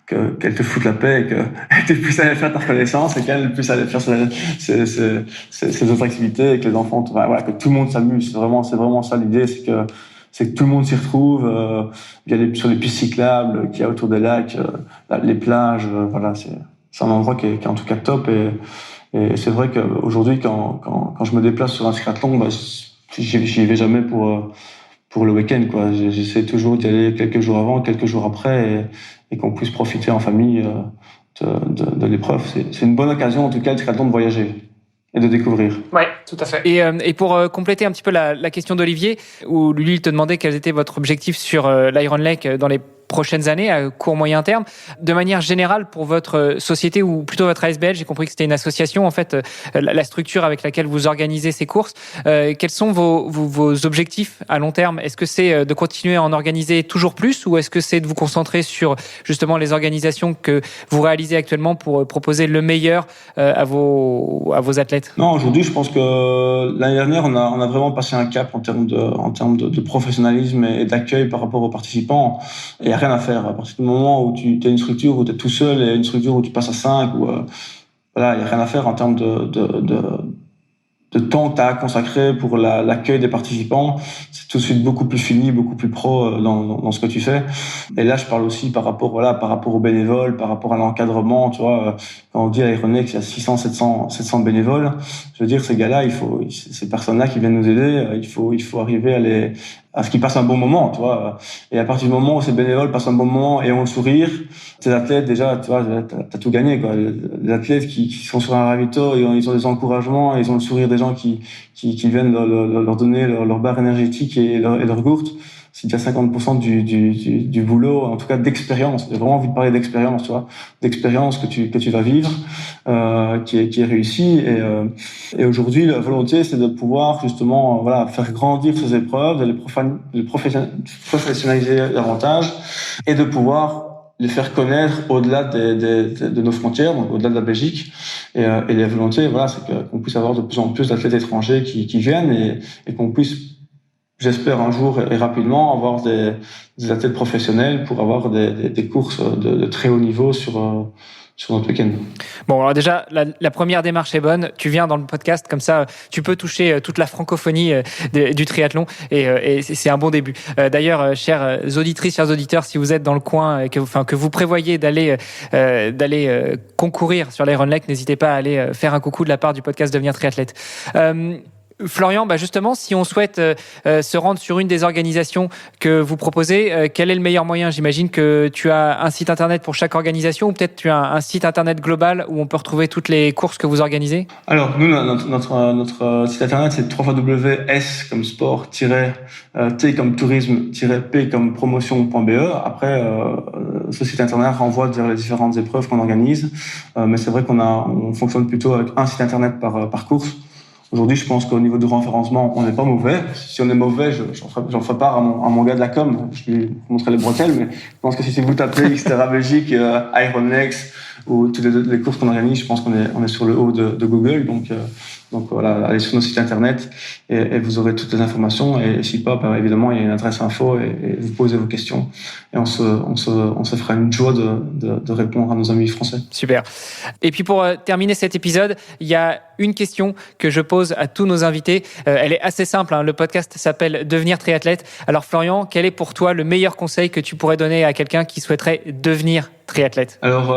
qu'elle te foute la paix et qu'elle te puisse aller faire ta reconnaissance et qu'elle puisse aller faire ses autres activités et que les enfants, voilà, que tout le monde s'amuse. C'est vraiment ça l'idée, c'est que tout le monde s'y retrouve. Sur les pistes cyclables qu'il y a autour des lacs, les plages, voilà, c'est un endroit qui est en tout cas top. Et c'est vrai qu'aujourd'hui, quand je me déplace sur un triathlon, j'y vais jamais pour le week-end, quoi. J'essaie toujours d'y aller quelques jours avant, quelques jours après, et qu'on puisse profiter en famille de l'épreuve. C'est une bonne occasion, en tout cas, le triathlon, de voyager et de découvrir. Ouais, tout à fait. Et pour compléter un petit peu la question d'Olivier, où lui il te demandait quel était votre objectif sur l'Ironlake dans les prochaines années, à court moyen terme, de manière générale pour votre société ou plutôt votre ASBL, j'ai compris que c'était une association en fait, la structure avec laquelle vous organisez ces courses. Quels sont vos objectifs à long terme? Est-ce que c'est de continuer à en organiser toujours plus, ou est-ce que c'est de vous concentrer sur justement les organisations que vous réalisez actuellement pour proposer le meilleur à vos athlètes? Non, aujourd'hui, je pense que l'année dernière, on a vraiment passé un cap en termes de professionnalisme et d'accueil par rapport aux participants. Et rien à faire. À partir du moment où tu as une structure où tu es tout seul et une structure où tu passes à 5, voilà, il y a rien à faire en termes de temps que tu as à consacrer pour l'accueil des participants. C'est tout de suite beaucoup plus fini, beaucoup plus pro dans ce que tu fais. Et là, je parle aussi par rapport aux bénévoles, par rapport à l'encadrement, tu vois. Quand on dit à Ironlake qu'il y a 600, 700 bénévoles, je veux dire, ces gars-là, ces personnes-là qui viennent nous aider, il faut arriver à ce qu'ils passent un bon moment, tu vois. Et à partir du moment où ces bénévoles passent un bon moment et ont le sourire, tes athlètes, déjà, tu vois, t'as tout gagné, quoi. Les athlètes qui sont sur un ravito, ils ont des encouragements, ils ont le sourire des gens qui viennent leur donner leur barre énergétique et leur gourde. C'est déjà 50% du boulot, en tout cas d'expérience. J'ai vraiment envie de parler d'expérience, tu vois, d'expérience que tu vas vivre, qui est réussie. Et aujourd'hui, la volonté, c'est de pouvoir justement, voilà, faire grandir ces épreuves, de les professionnaliser davantage, et de pouvoir les faire connaître au-delà de nos frontières, donc au-delà de la Belgique. Et la volonté, voilà, c'est qu'on puisse avoir de plus en plus d'athlètes étrangers qui viennent et qu'on puisse, j'espère un jour et rapidement, avoir des athlètes professionnels pour avoir des courses de très haut niveau sur notre week-end. Bon, alors déjà, la première démarche est bonne. Tu viens dans le podcast, comme ça, tu peux toucher toute la francophonie du triathlon, et c'est un bon début. D'ailleurs, chères auditrices, chers auditeurs, si vous êtes dans le coin et que vous prévoyez d'aller concourir sur l'Ironlake, n'hésitez pas à aller faire un coucou de la part du podcast Devenir triathlète. Florian, justement, si on souhaite se rendre sur une des organisations que vous proposez, quel est le meilleur moyen? J'imagine que tu as un site internet pour chaque organisation, ou peut-être tu as un site internet global où on peut retrouver toutes les courses que vous organisez? Alors, nous, notre site internet, c'est www.s comme sport, T comme tourisme, P comme promotion.be. Après, ce site internet renvoie vers les différentes épreuves qu'on organise. Mais c'est vrai on fonctionne plutôt avec un site internet par course. Aujourd'hui, je pense qu'au niveau du référencement, on n'est pas mauvais. Si on est mauvais, j'en ferai part à mon gars de la com. Je lui montrerai les bretelles, mais je pense que si vous tapez Xterra Belgique, Ironlake ou toutes les courses qu'on organise, je pense qu'on est sur le haut de Google. Donc, Donc voilà, allez sur nos sites internet et vous aurez toutes les informations. Et si pas, évidemment, il y a une adresse info et vous posez vos questions. Et on se fera une joie de répondre à nos amis français. Super. Et puis pour terminer cet épisode, il y a une question que je pose à tous nos invités. Elle est assez simple, hein. Le podcast s'appelle Devenir triathlète. Alors Florian, quel est pour toi le meilleur conseil que tu pourrais donner à quelqu'un qui souhaiterait devenir triathlète? Alors,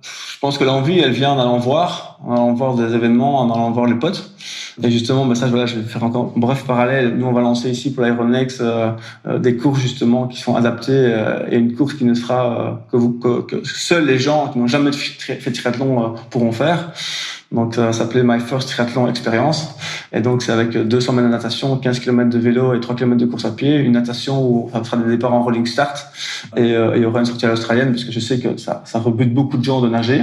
je pense que l'envie, elle vient en allant voir des événements, en allant voir les potes. Et justement, ça, voilà, je vais faire encore un bref parallèle. Nous, on va lancer ici pour l'Ironnex des courses justement qui sont adaptées et une course qui ne sera que seuls les gens qui n'ont jamais fait triathlon pourront faire. Donc, ça s'appelait My First Triathlon Experience. Et donc, c'est avec 200 mètres de natation, 15 km de vélo et 3 km de course à pied. Une natation où ça fera des départs en rolling start. Et il y aura une sortie à l'australienne puisque je sais que ça rebute beaucoup de gens de nager.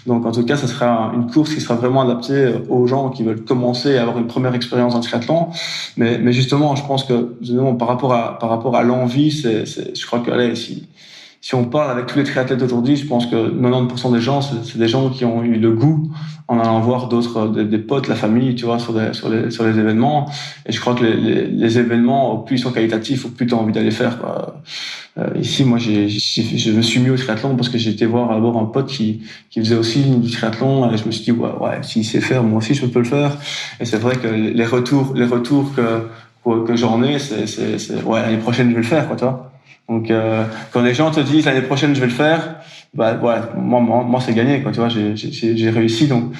Donc, en tout cas, ça sera une course qui sera vraiment adaptée aux gens qui veulent commencer à avoir une première expérience en triathlon. Mais justement, je pense que, par rapport à l'envie, je crois que, allez, si on parle avec tous les triathlètes aujourd'hui, je pense que 90% des gens, c'est des gens qui ont eu le goût en allant voir des potes, la famille, tu vois, sur les événements. Et je crois que les événements, au plus ils sont qualitatifs, au plus t'as envie d'aller faire, quoi. Ici, moi, je me suis mis au triathlon parce que j'ai été voir d'abord un pote qui faisait aussi du triathlon et je me suis dit, ouais, s'il sait faire, moi aussi, je peux le faire. Et c'est vrai que les retours que j'en ai, ouais, l'année prochaine, je vais le faire, quoi, tu vois. Donc, quand les gens te disent l'année prochaine je vais le faire, moi c'est gagné, quoi. Tu vois, j'ai réussi. Donc,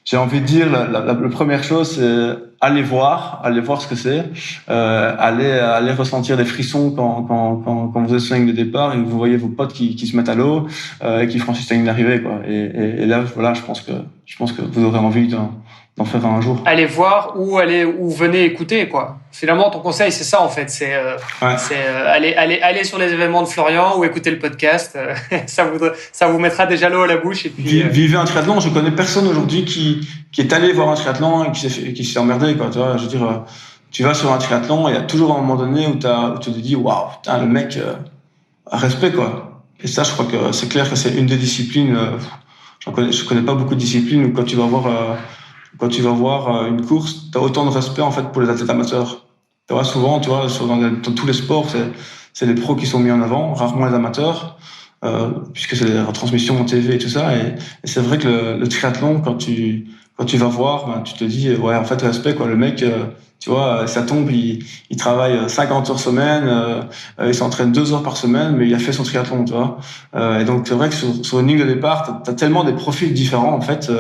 j'ai envie de dire la première chose, c'est aller voir ce que c'est, aller ressentir des frissons quand vous êtes sur la ligne de départ et que vous voyez vos potes qui se mettent à l'eau et qui franchissent la ligne d'arrivée, quoi. Et là, voilà, je pense que vous aurez envie d'en faire un jour. Allez voir ou venez écouter, quoi. Finalement, ton conseil, c'est ça, en fait. C'est aller sur les événements de Florian ou écouter le podcast. Ça vous mettra déjà l'eau à la bouche. Et puis, vivez un triathlon. Je connais personne aujourd'hui qui est allé voir un triathlon et qui s'est emmerdé, quoi. Tu vois, je veux dire, tu vas sur un triathlon et il y a toujours un moment donné où tu te dis, waouh, putain, le mec, respect, quoi. Et ça, je crois que c'est clair que c'est une des disciplines, je connais pas beaucoup de disciplines où quand tu vas voir une course, tu as autant de respect en fait pour les athlètes amateurs. Tu vois, souvent, dans tous les sports, c'est les pros qui sont mis en avant, rarement les amateurs, puisque c'est des retransmissions en TV et tout ça. Et c'est vrai que le triathlon, quand tu vas voir, tu te dis, ouais, en fait, respect, quoi. Le mec, tu vois, ça tombe, il travaille 50 heures semaine, il s'entraîne 2 heures par semaine, mais il a fait son triathlon, tu vois. Et donc, c'est vrai que sur une ligne de départ, t'as tellement des profils différents, en fait.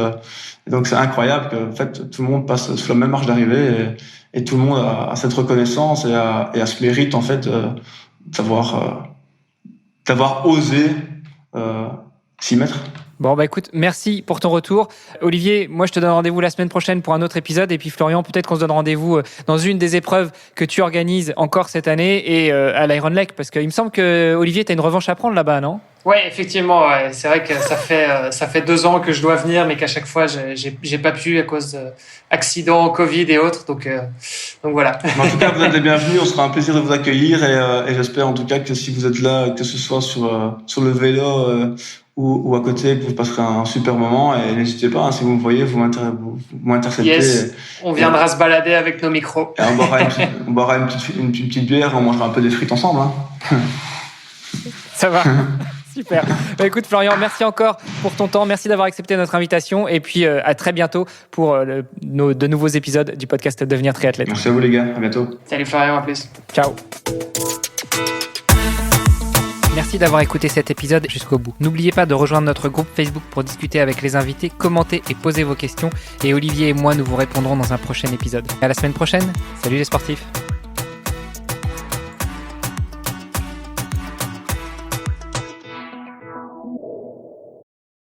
Et donc, c'est incroyable que, en fait, tout le monde passe sur la même marche d'arrivée et tout le monde a cette reconnaissance et a ce mérite, en fait, d'avoir osé s'y mettre. Bon, écoute, merci pour ton retour. Olivier, moi, je te donne rendez-vous la semaine prochaine pour un autre épisode. Et puis, Florian, peut-être qu'on se donne rendez-vous dans une des épreuves que tu organises encore cette année et à l'Iron Lake. Parce qu'il me semble que, Olivier, tu as une revanche à prendre là-bas, non ? Ouais, effectivement. Ouais. C'est vrai que ça fait 2 ans que je dois venir, mais qu'à chaque fois, j'ai pas pu à cause d'accidents, Covid et autres. Donc voilà. Mais en tout cas, vous êtes les bienvenus. On sera un plaisir de vous accueillir et j'espère en tout cas que si vous êtes là, que ce soit sur le vélo ou à côté, que vous passerez un super moment. Et n'hésitez pas, si vous me voyez, vous m'interceptez. Yes, on viendra se balader avec nos micros. Et on boira une petite bière, on mangera un peu des frites ensemble. Hein. Ça va. Super. Écoute, Florian, merci encore pour ton temps. Merci d'avoir accepté notre invitation. Et puis, à très bientôt pour de nouveaux épisodes du podcast Devenir triathlète. Merci à vous, les gars. À bientôt. Salut, Florian. À plus. Ciao. Merci d'avoir écouté cet épisode jusqu'au bout. N'oubliez pas de rejoindre notre groupe Facebook pour discuter avec les invités, commenter et poser vos questions. Et Olivier et moi, nous vous répondrons dans un prochain épisode. À la semaine prochaine. Salut les sportifs.